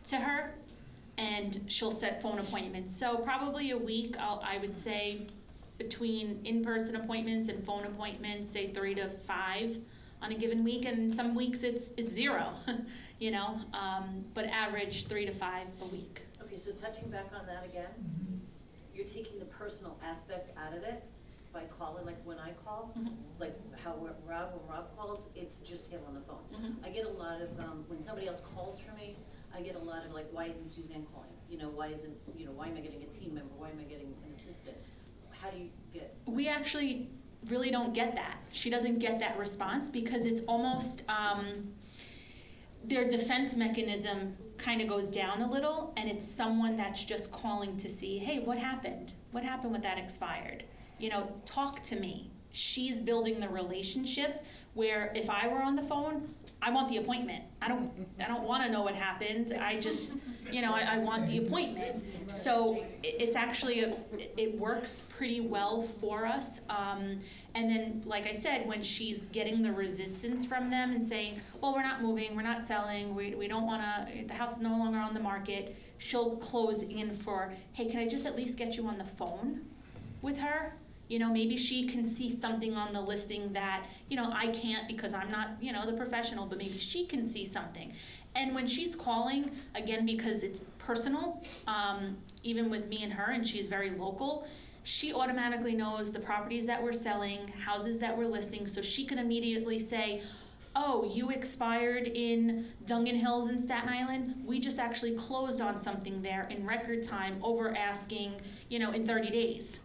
[SPEAKER 2] to her? And she'll set phone appointments. So probably a week, I would say between in-person appointments and phone appointments, say 3 to 5 on a given week. And some weeks it's 0, but average 3 to 5 a week.
[SPEAKER 9] Okay, so touching back on that again, you're taking the personal aspect out of it. by caller, like when I call, like how when Rob calls, it's just him on the phone. I get a lot of, when somebody else calls for me, I get a lot of like, why isn't Suzanne calling? You know, why isn't, you know, why am I getting a team member? Why am I getting an assistant? How do you get?
[SPEAKER 2] We actually really don't get that. She doesn't get that response because it's almost, their defense mechanism kind of goes down a little, and it's someone that's just calling to see, hey, what happened? What happened with that expired? You know, talk to me. She's building the relationship where if I were on the phone, I want the appointment. I don't want to know what happened. I just, you know, I want the appointment. So it's actually, it works pretty well for us. And then, like I said, when she's getting the resistance from them and saying, well, we're not moving, we're not selling, we don't want to, the house is no longer on the market, she'll close in for, hey, can I just at least get you on the phone with her? You know, maybe she can see something on the listing that, you know, I can't because I'm not, you know, the professional, but maybe she can see something. And when she's calling, again, because it's personal, even with me and her, and she's very local, she automatically knows the properties that we're selling, houses that we're listing, so she can immediately say, oh, you expired in Dungan Hills in Staten Island? We just actually closed on something there in record time over asking, you know, in 30 days.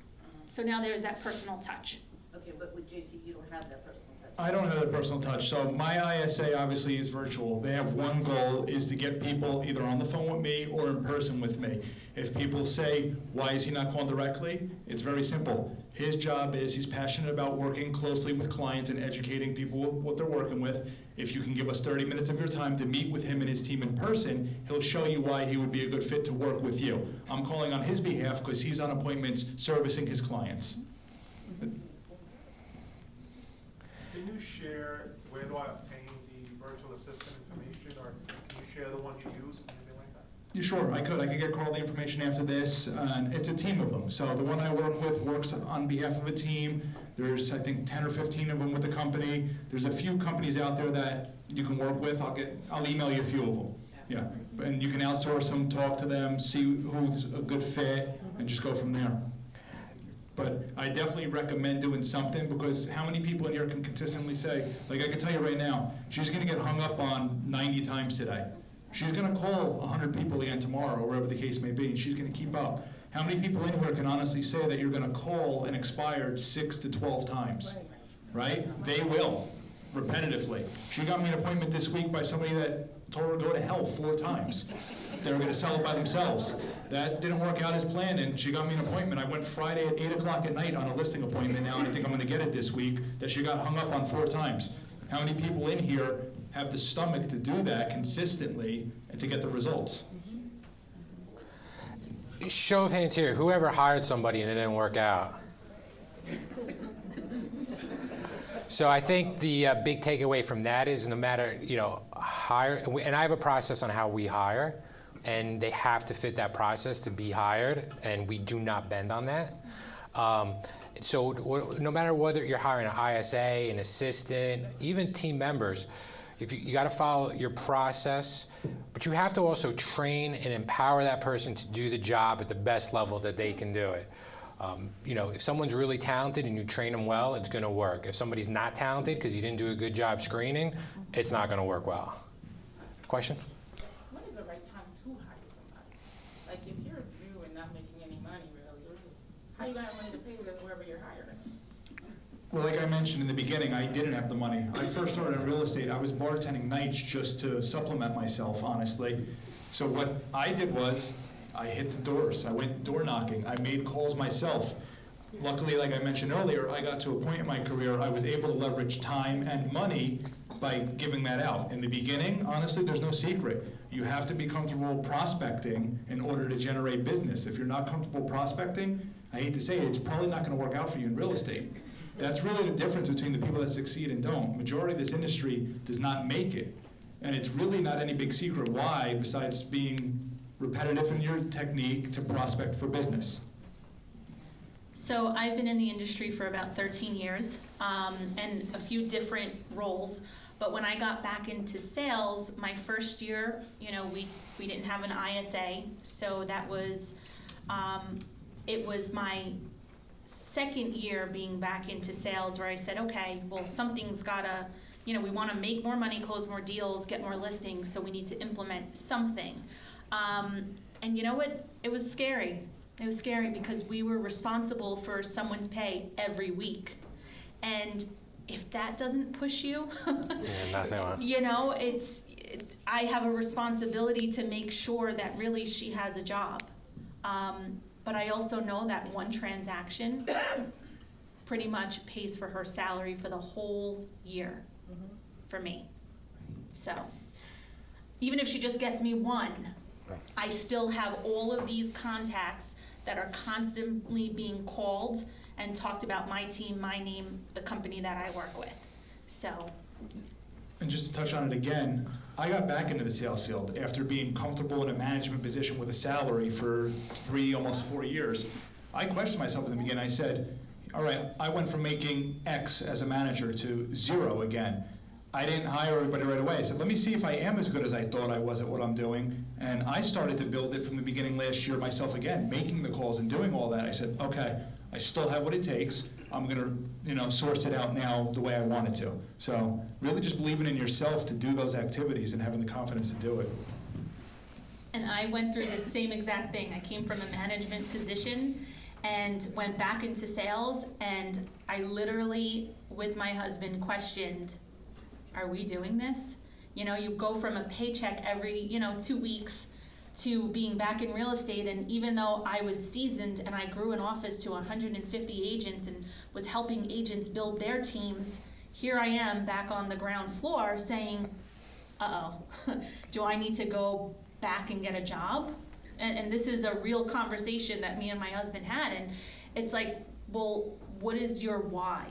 [SPEAKER 2] So now there's that personal touch.
[SPEAKER 9] Okay, but with JC, you don't have that personal touch.
[SPEAKER 3] I don't have that personal touch. So my ISA obviously is virtual. They have one goal, is to get people either on the phone with me or in person with me. If people say, why is he not calling directly? It's very simple. His job is, he's passionate about working closely with clients and educating people what they're working with. If you can give us 30 minutes of your time to meet with him and his team in person, he'll show you why he would be a good fit to work with you. I'm calling on his behalf because he's on appointments servicing his clients.
[SPEAKER 10] Can you share where do I obtain the virtual assistant information, or can you share the one you use, anything like that?
[SPEAKER 3] Sure, I could get Carl the information after this, and it's a team of them. So the one I work with works on behalf of a team. There's, I think, 10 or 15 of them with the company. There's a few companies out there that you can work with. I'll email you a few of them. Yeah, and you can outsource them, talk to them, see who's a good fit, and just go from there. But I definitely recommend doing something, because how many people in here can consistently say, like I can tell you right now, she's gonna get hung up on 90 times today. She's gonna call 100 people again tomorrow, or whatever the case may be, and she's gonna keep up. How many people in here can honestly say that you're gonna call an expired 6 to 12 times, right? They will, repetitively. She got me an appointment this week by somebody that told her to go to hell 4 times. They were gonna sell it by themselves. That didn't work out as planned, and she got me an appointment. I went Friday at 8 o'clock at night on a listing appointment now, and I think I'm gonna get it this week, that she got hung up on 4 times. How many people in here have the stomach to do that consistently and to get the results?
[SPEAKER 1] Show of hands here, whoever hired somebody and it didn't work out. So I think the big takeaway from that is no matter, you know, hire, and I have a process on how we hire, and they have to fit that process to be hired, and we do not bend on that. So no matter whether you're hiring an ISA, an assistant, even team members, if you got to follow your process, but you have to also train and empower that person to do the job at the best level that they can do it. You know, if someone's really talented and you train them well, it's going to work. If somebody's not talented because you didn't do a good job screening, it's not going to work well. Question?
[SPEAKER 7] When is the right time to hire somebody? Like, if you're new and not making any money, really, how you gonna have money to pay whoever you're hiring?
[SPEAKER 3] Well, like I mentioned in the beginning, I didn't have the money. I first started in real estate. I was bartending nights just to supplement myself, honestly. So what I did was, I hit the doors. I went door knocking. I made calls myself. Luckily, like I mentioned earlier, I got to a point in my career I was able to leverage time and money by giving that out. In the beginning, honestly, there's no secret. You have to be comfortable prospecting in order to generate business. If you're not comfortable prospecting, I hate to say it, it's probably not going to work out for you in real estate. That's really the difference between the people that succeed and don't. Majority of this industry does not make it. And it's really not any big secret why, besides being repetitive in your technique to prospect for business.
[SPEAKER 2] So I've been in the industry for about 13 years, and a few different roles. But when I got back into sales, my first year, you know, we didn't have an ISA, so that was, it was my second year being back into sales where I said, okay, well, something's gotta, we wanna make more money, close more deals, get more listings, so we need to implement something. And you know what? It was scary. It was scary because we were responsible for someone's pay every week. And if that doesn't push you,
[SPEAKER 1] nothing will.
[SPEAKER 2] I have a responsibility to make sure that really she has a job. But I also know that one transaction pretty much pays for her salary for the whole year for me. So even if she just gets me one, I still have all of these contacts that are constantly being called and talked about my team, my name, the company that I work with. So.
[SPEAKER 3] And just to touch on it again, I got back into the sales field after being comfortable in a management position with a salary for 3, almost 4 years. I questioned myself in the beginning. I said, all right, I went from making X as a manager to 0 again. I didn't hire everybody right away. I said, let me see if I am as good as I thought I was at what I'm doing. And I started to build it from the beginning last year myself again, making the calls and doing all that. I said, okay, I still have what it takes. I'm gonna, source it out now the way I want it to. So really just believing in yourself to do those activities and having the confidence to do it.
[SPEAKER 2] And I went through the same exact thing. I came from a management position and went back into sales, and I literally, with my husband, questioned, are we doing this? You go from a paycheck every, 2 weeks to being back in real estate, and even though I was seasoned and I grew an office to 150 agents and was helping agents build their teams, here I am back on the ground floor saying, do I need to go back and get a job? And this is a real conversation that me and my husband had, and it's like, well, what is your why?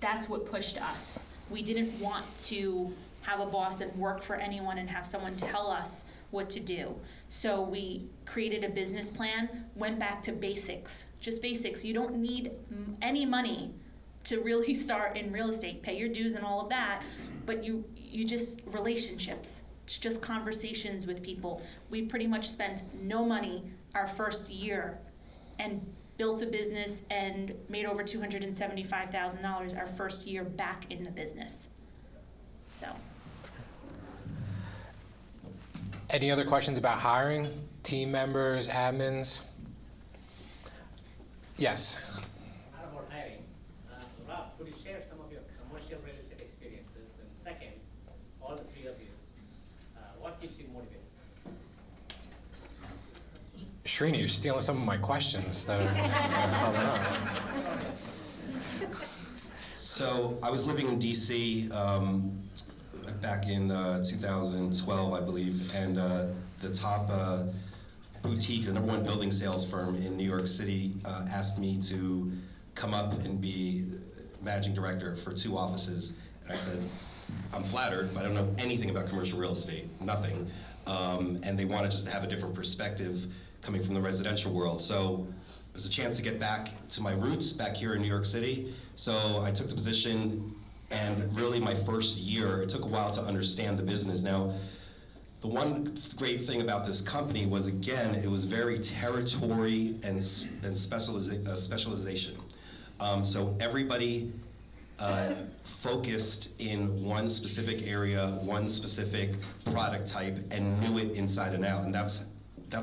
[SPEAKER 2] That's what pushed us. We didn't want to have a boss and work for anyone and have someone tell us what to do. So we created a business plan, went back to basics, just basics. You don't need any money to really start in real estate, pay your dues and all of that, but you just, relationships, it's just conversations with people. We pretty much spent no money our first year and built a business and made over $275,000 our first year back in the business. So.
[SPEAKER 1] Any other questions about hiring, team members, admins? Yes.
[SPEAKER 11] Not about hiring. Rob, could you share some of your commercial real estate experiences? And second, all the three of you, what keeps you motivated?
[SPEAKER 1] Srini, you're stealing some of my questions that are coming up.
[SPEAKER 4] So I was living in DC back in 2012, I believe, and the top boutique, the #1 building sales firm in New York City asked me to come up and be managing director for 2 offices. And I said, I'm flattered, but I don't know anything about commercial real estate, nothing. And they wanted just to have a different perspective coming from the residential world. So it was a chance to get back to my roots back here in New York City. So I took the position, and really my first year, it took a while to understand the business. Now, the one great thing about this company was, again, it was very territory and specialization. So everybody focused in one specific area, one specific product type, and knew it inside and out. And that's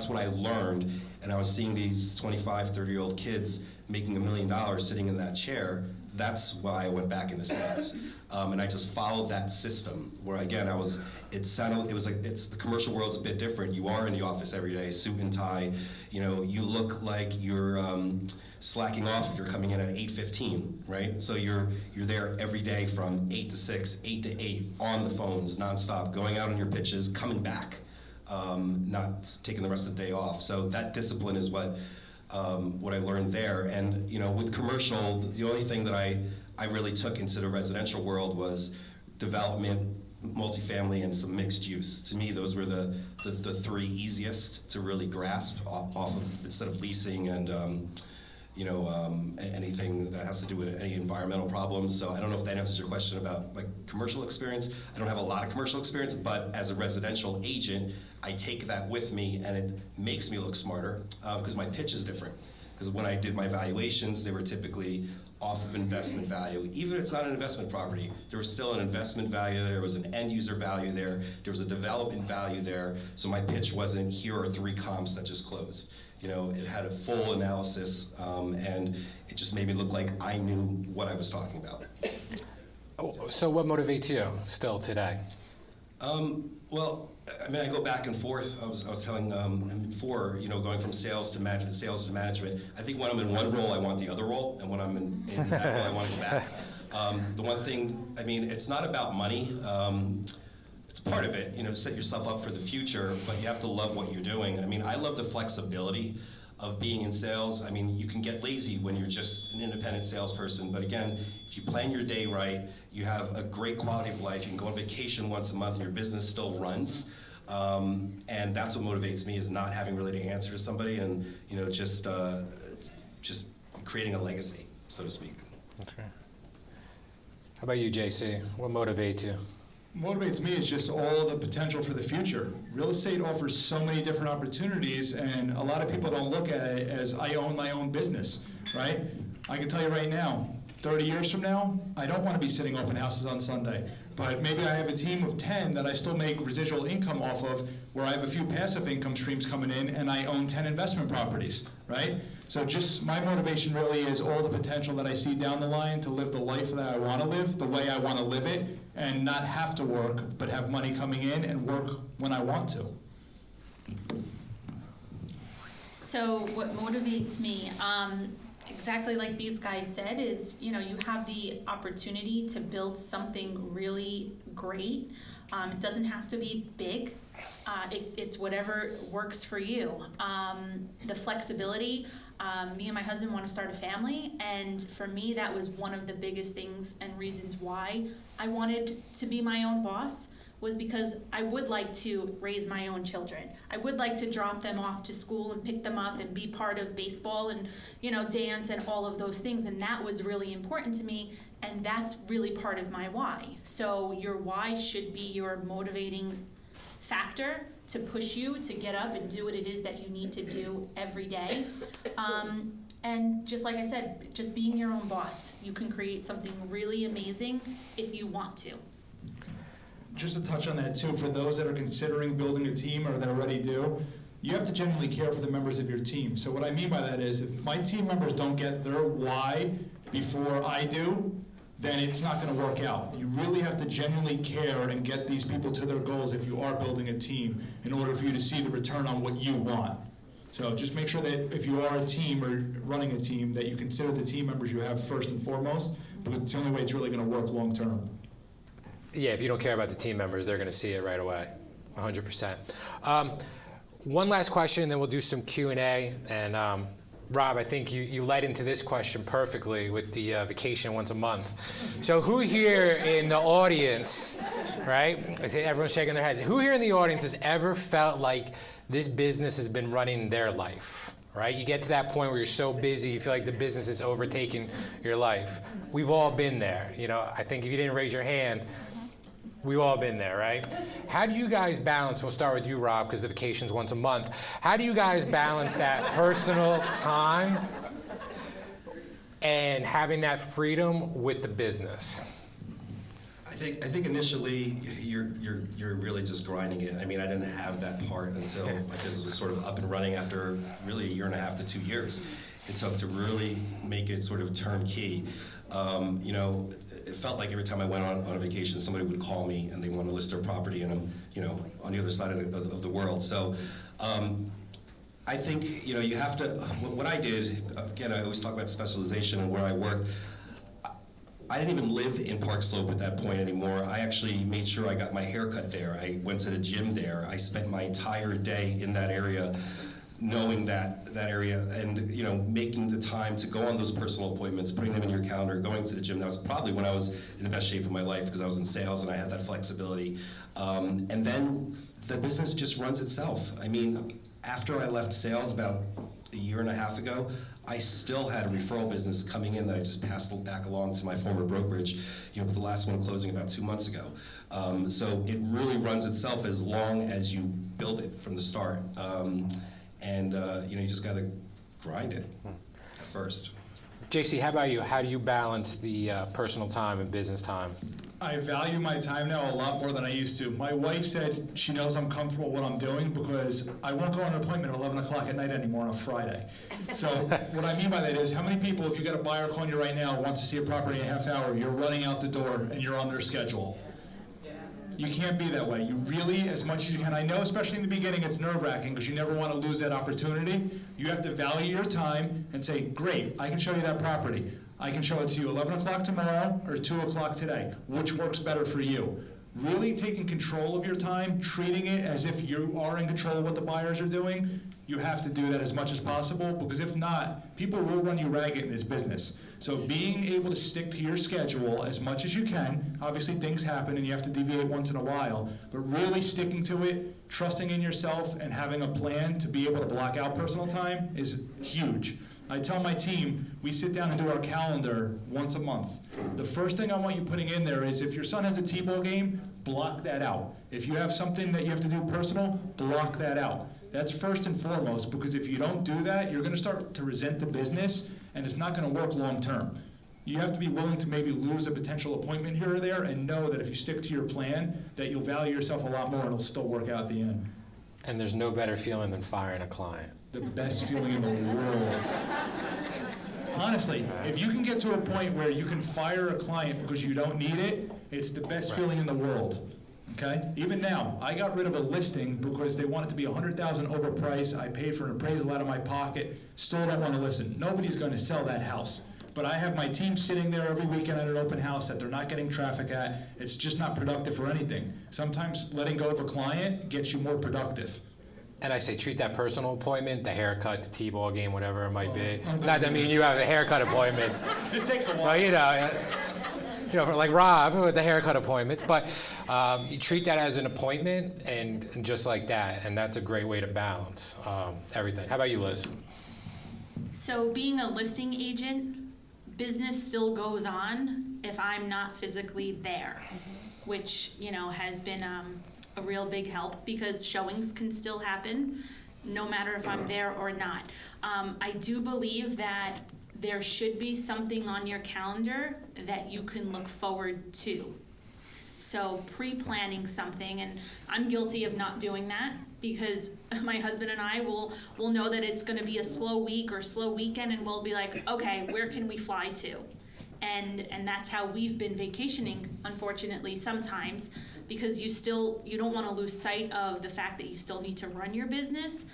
[SPEAKER 4] what I learned. And I was seeing these 25, 30-year-old kids making $1 million sitting in that chair. That's why I went back into sales. And I just followed that system where, again, it was like, the commercial world's a bit different. You are in the office every day, suit and tie. You look like you're slacking off if you're coming in at 8:15, right? So you're there every day from 8 to 6, 8 to 8, on the phones, nonstop, going out on your pitches, coming back, not taking the rest of the day off. So that discipline is what I learned there. And with commercial, the only thing that I really took into the residential world was development, multifamily, and some mixed use. To me, those were the 3 easiest to really grasp off of, instead of leasing and anything that has to do with any environmental problems. So I don't know if that answers your question about like commercial experience. I don't have a lot of commercial experience, but as a residential agent, I take that with me, and it makes me look smarter because my pitch is different. Because when I did my valuations, they were typically off of investment value. Even if it's not an investment property, there was still an investment value there, was an end user value there was a development value there. So my pitch wasn't, here are 3 comps that just closed. You know, it had a full analysis, and it just made me look like I knew what I was talking about.
[SPEAKER 1] So what motivates you still today?
[SPEAKER 4] Well, I mean, I go back and forth. I was telling before, you know, going from sales to management. I think when I'm in one role, I want the other role, and when I'm in that role, I want to go back. The one thing, I mean, it's not about money. It's part of it, you know, set yourself up for the future, but you have to love what you're doing. I mean, I love the flexibility of being in sales. I mean, you can get lazy when you're just an independent salesperson, but again, if you plan your day right, you have a great quality of life, you can go on vacation once a month and your business still runs. And that's what motivates me, is not having really to answer to somebody, and you know, just creating a legacy, so to speak.
[SPEAKER 1] Okay. How about you, JC? What motivates you?
[SPEAKER 3] Motivates me is just all the potential for the future. Real estate offers so many different opportunities, and a lot of people don't look at it as I own my own business, right? I can tell you right now, 30 years from now, I don't want to be sitting open houses on Sunday, but maybe I have a team of 10 that I still make residual income off of, where I have a few passive income streams coming in, and I own 10 investment properties, right? So just my motivation really is all the potential that I see down the line to live the life that I want to live, the way I want to live it, and not have to work, but have money coming in and work when I want to.
[SPEAKER 2] So what motivates me, exactly like these guys said, is, you know, you have the opportunity to build something really great. It doesn't have to be big. It's whatever works for you. The flexibility, me and my husband want to start a family, and for me that was one of the biggest things and reasons why I wanted to be my own boss, was because I would like to raise my own children. I would like to drop them off to school and pick them up and be part of baseball and, you know, dance and all of those things, and that was really important to me, and that's really part of my why. So your why should be your motivating factor to push you to get up and do what it is that you need to do every day. And just like I said, just being your own boss. You can create something really amazing if you want to.
[SPEAKER 3] Just to touch on that too, for those that are considering building a team or that already do, you have to genuinely care for the members of your team. So what I mean by that is, if my team members don't get their why before I do, then it's not going to work out. You really have to genuinely care and get these people to their goals if you are building a team, in order for you to see the return on what you want. So just make sure that if you are a team or running a team, that you consider the team members you have first and foremost, because it's the only way it's really going to work long term.
[SPEAKER 1] Yeah, if you don't care about the team members, they're going to see it right away, 100%. One last question, then we'll do some Q&A. And Rob, I think you led into this question perfectly with the vacation once a month. So who here in the audience, right? I see everyone's shaking their heads. Who here in the audience has ever felt like this business has been running their life? Right? You get to that point where you're so busy, you feel like the business is overtaking your life. We've all been there. You know, I think if you didn't raise your hand, we've all been there, right? How do you guys balance, we'll start with you, Rob, because the vacation's once a month. How do you guys balance that personal time and having that freedom with the business?
[SPEAKER 4] I think initially you're really just grinding it. I mean, I didn't have that part until my business was sort of up and running after really 1.5 to 2 years. It took to really make it sort of turnkey. You know, it felt like every time I went on a vacation, somebody would call me and they want to list their property, and I'm, you know, on the other side of the world. So I think, you know, you have to, what I did, again, I always talk about specialization and where I work. I didn't even live in Park Slope at that point anymore. I actually made sure I got my hair cut there. I went to the gym there. I spent my entire day in that area, knowing that area, and you know, making the time to go on those personal appointments, putting them in your calendar, going to the gym. That was probably when I was in the best shape of my life, because I was in sales and I had that flexibility. And then the business just runs itself. I mean, after I left sales about 1.5 years ago, I still had a referral business coming in that I just passed back along to my former brokerage, you know, with the last one closing about 2 months ago. So it really runs itself as long as you build it from the start. You know, you just got to grind it at first.
[SPEAKER 1] JC, how about you? How do you balance the personal time and business time?
[SPEAKER 3] I value my time now a lot more than I used to. My wife said she knows I'm comfortable with what I'm doing because I won't go on an appointment at 11 o'clock at night anymore on a Friday. So what I mean by that is, how many people, if you got a buyer calling you right now, wants to see a property in a half hour, you're running out the door and you're on their schedule? You can't be that way. You really, as much as you can, I know especially in the beginning it's nerve-wracking because you never want to lose that opportunity. You have to value your time and say, great, I can show you that property. I can show it to you 11 o'clock tomorrow or 2 o'clock today. Which works better for you? Really taking control of your time, treating it as if you are in control of what the buyers are doing, you have to do that as much as possible, because if not, people will run you ragged in this business. So being able to stick to your schedule as much as you can, obviously things happen and you have to deviate once in a while, but really sticking to it, trusting in yourself, and having a plan to be able to block out personal time is huge. I tell my team, we sit down and do our calendar once a month. The first thing I want you putting in there is if your son has a T-ball game, block that out. If you have something that you have to do personal, block that out. That's first and foremost, because if you don't do that, you're gonna start to resent the business and it's not gonna work long term. You have to be willing to maybe lose a potential appointment here or there and know that if you stick to your plan, that you'll value yourself a lot more and it'll still work out at the end.
[SPEAKER 1] And there's no better feeling than firing a client.
[SPEAKER 3] The best feeling in the world. Honestly, if you can get to a point where you can fire a client because you don't need it, it's the best feeling in the world. Okay? Even now, I got rid of a listing because they wanted to be $100,000 overpriced. I paid for an appraisal out of my pocket. Still don't want to listen. Nobody's going to sell that house. But I have my team sitting there every weekend at an open house that they're not getting traffic at. It's just not productive for anything. Sometimes letting go of a client gets you more productive.
[SPEAKER 1] And I say treat that personal appointment, the haircut, the T-ball game, whatever it might be. Not that I mean you have the haircut appointments.
[SPEAKER 3] This takes a while.
[SPEAKER 1] Well, for like Rob with the haircut appointments, but you treat that as an appointment and just like that, and that's a great way to balance everything. How about you, Liz?
[SPEAKER 2] So being a listing agent, business still goes on if I'm not physically there, which, has been a real big help because showings can still happen no matter if I'm there or not. I do believe that there should be something on your calendar that you can look forward to. So pre-planning something, and I'm guilty of not doing that because my husband and I will know that it's gonna be a slow week or slow weekend and we'll be like, okay, where can we fly to? And that's how we've been vacationing, unfortunately, sometimes, because you don't wanna lose sight of the fact that you still need to run your business.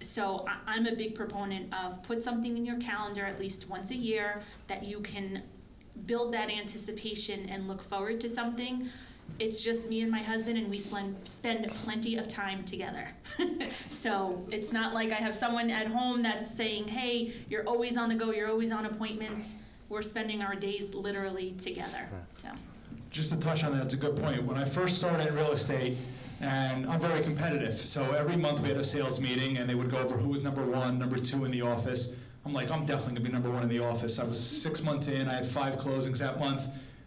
[SPEAKER 2] So I'm a big proponent of put something in your calendar at least once a year that you can build that anticipation and look forward to something. It's just me and my husband, and we spend plenty of time together. So it's not like I have someone at home that's saying, hey, you're always on the go, you're always on appointments. We're spending our days literally together, so.
[SPEAKER 3] Just to touch on that, it's a good point. When I first started in real estate, and I'm very competitive, so every month we had a sales meeting and they would go over who was number one, number two in the office. I'm like, I'm definitely gonna be number one in the office. I was 6 months in, I had 5 closings that month.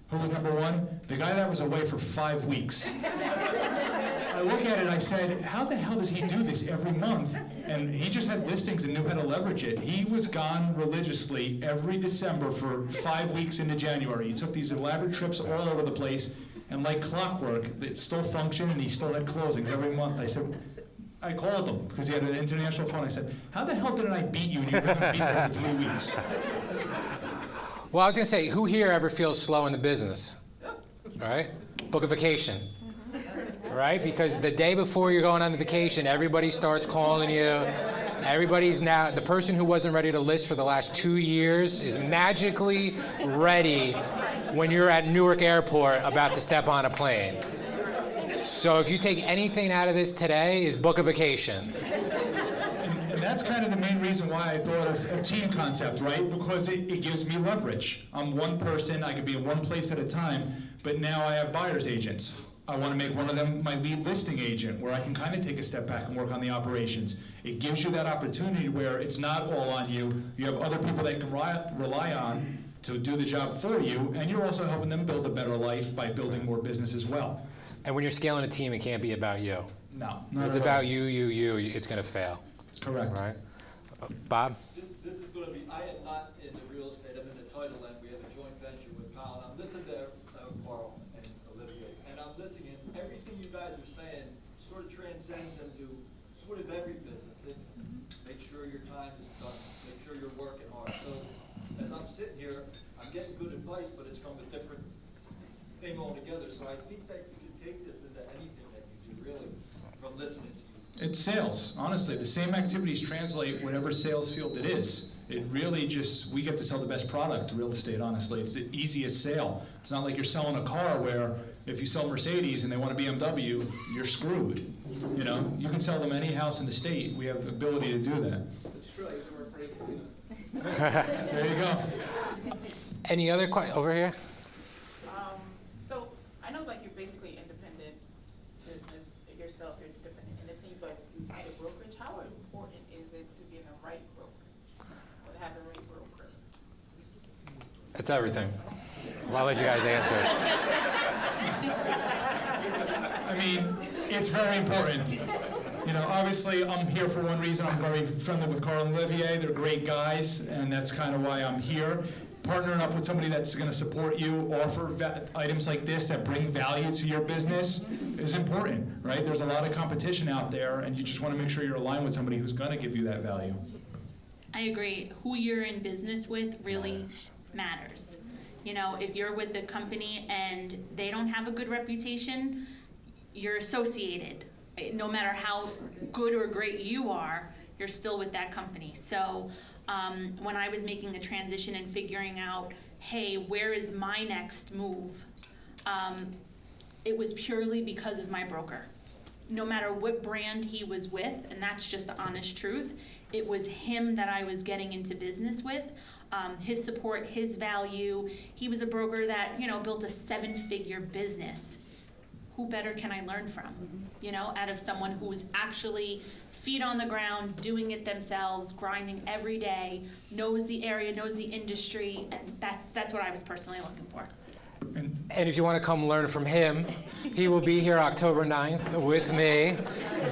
[SPEAKER 3] Who was number one? The guy that was away for 5 weeks. I look at it and I said, how the hell does he do this every month? And he just had listings and knew how to leverage it. He was gone religiously every December for 5 weeks into January. He took these elaborate trips all over the place, and like clockwork, it still functioned and he still had closings every month. I called him because he had an international phone. I said, how the hell didn't I beat you and you haven't beat me for 3 weeks?
[SPEAKER 1] Well, I was gonna say, who here ever feels slow in the business? Right? Book a vacation. Right? Because the day before you're going on the vacation, everybody starts calling you. Everybody's now, the person who wasn't ready to list for the last 2 years is magically ready when you're at Newark Airport about to step on a plane. So if you take anything out of this today, is book a vacation.
[SPEAKER 3] And that's kind of the main reason why I thought of a team concept, right? Because it gives me leverage. I'm one person, I could be in one place at a time, but now I have buyer's agents. I want to make one of them my lead listing agent, where I can kind of take a step back and work on the operations. It gives you that opportunity where it's not all on you. You have other people that you can rely on to do the job for you, and you're also helping them build a better life by building more business as well.
[SPEAKER 1] And when you're scaling a team, it can't be about you.
[SPEAKER 3] No,
[SPEAKER 1] If it's about you, it's gonna fail.
[SPEAKER 3] Correct.
[SPEAKER 1] Right? Bob?
[SPEAKER 12] This is going to be, I am not in the real estate, I'm in the title end. We have a joint venture with Powell. And I'm listening to Carl and Olivia, and I'm listening, and everything you guys are saying sort of transcends into sort of every business. It's make sure your time is done, make sure you're working hard. So as I'm sitting here, I'm getting good advice, but it's from a different thing altogether. So I think that you can take this into anything that you do, really, from listening to you.
[SPEAKER 3] It's sales, honestly. The same activities translate whatever sales field it is. It really just, we get to sell the best product, real estate, honestly. It's the easiest sale. It's not like you're selling a car where if you sell Mercedes and they want a BMW, you're screwed. You know, you can sell them any house in the state. We have the ability to do that.
[SPEAKER 12] It's true, I used to work for AT&T.
[SPEAKER 3] There you go.
[SPEAKER 1] Any other questions? Over here?
[SPEAKER 7] So I know like you're basically independent business yourself, you're a independent entity, but at a brokerage, how important is it to be in the right broker or have the right broker?
[SPEAKER 1] It's everything. Well, I'll let you guys answer.
[SPEAKER 3] I mean, it's very important. You know, obviously, I'm here for one reason. I'm very friendly with Carl and Olivier. They're great guys, and that's kind of why I'm here. Partnering up with somebody that's going to support you, offer items like this that bring value to your business is important, right? There's a lot of competition out there, and you just want to make sure you're aligned with somebody who's going to give you that value.
[SPEAKER 2] I agree. Who you're in business with really matters. You know, if you're with the company and they don't have a good reputation, you're associated. No matter how good or great you are, you're still with that company. So when I was making a transition and figuring out, hey, where is my next move? It was purely because of my broker. No matter what brand he was with, and that's just the honest truth, it was him that I was getting into business with. His support, his value. He was a broker that, you know, built a 7-figure business. Who better can I learn from? You know, out of someone who's actually feet on the ground, doing it themselves, grinding every day, knows the area, knows the industry, and that's what I was personally looking for.
[SPEAKER 1] And if you want to come learn from him, he will be here October 9th with me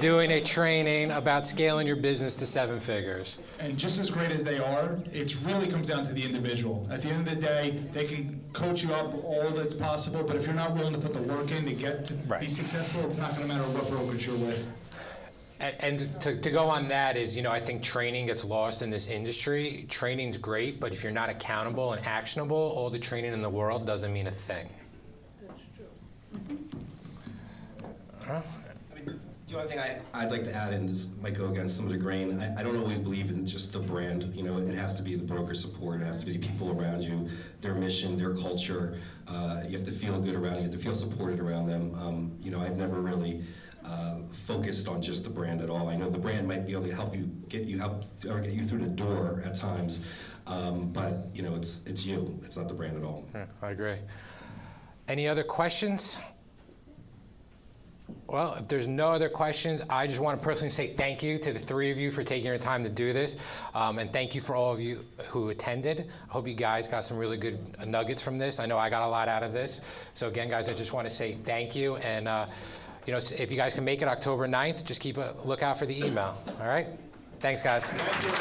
[SPEAKER 1] doing a training about scaling your business to 7 figures.
[SPEAKER 3] And just as great as they are, it really comes down to the individual. At the end of the day, they can coach you up all that's possible, but if you're not willing to put the work in to get to be successful, it's not going to matter what brokerage you're with.
[SPEAKER 1] And to go on that is, you know, I think training gets lost in this industry. Training's great, but if you're not accountable and actionable, all the training in the world doesn't mean a thing.
[SPEAKER 12] That's true.
[SPEAKER 1] Huh?
[SPEAKER 4] I mean, the only thing I'd like to add, and this might go against some of the grain, I don't always believe in just the brand. You know, it has to be the broker support, it has to be the people around you, their mission, their culture. You have to feel good around you, have to feel supported around them. You know, I've never really focused on just the brand at all. I know the brand might be able to help you get you through the door at times, but you know, it's you. It's not the brand at all.
[SPEAKER 1] Yeah, I agree. Any other questions? Well, if there's no other questions, I just want to personally say thank you to the 3 of you for taking your time to do this, and thank you for all of you who attended. I hope you guys got some really good nuggets from this. I know I got a lot out of this. So again, guys, I just want to say thank you, and you know, if you guys can make it October 9th, just keep a lookout for the email. All right? Thanks, guys.
[SPEAKER 3] Thank you.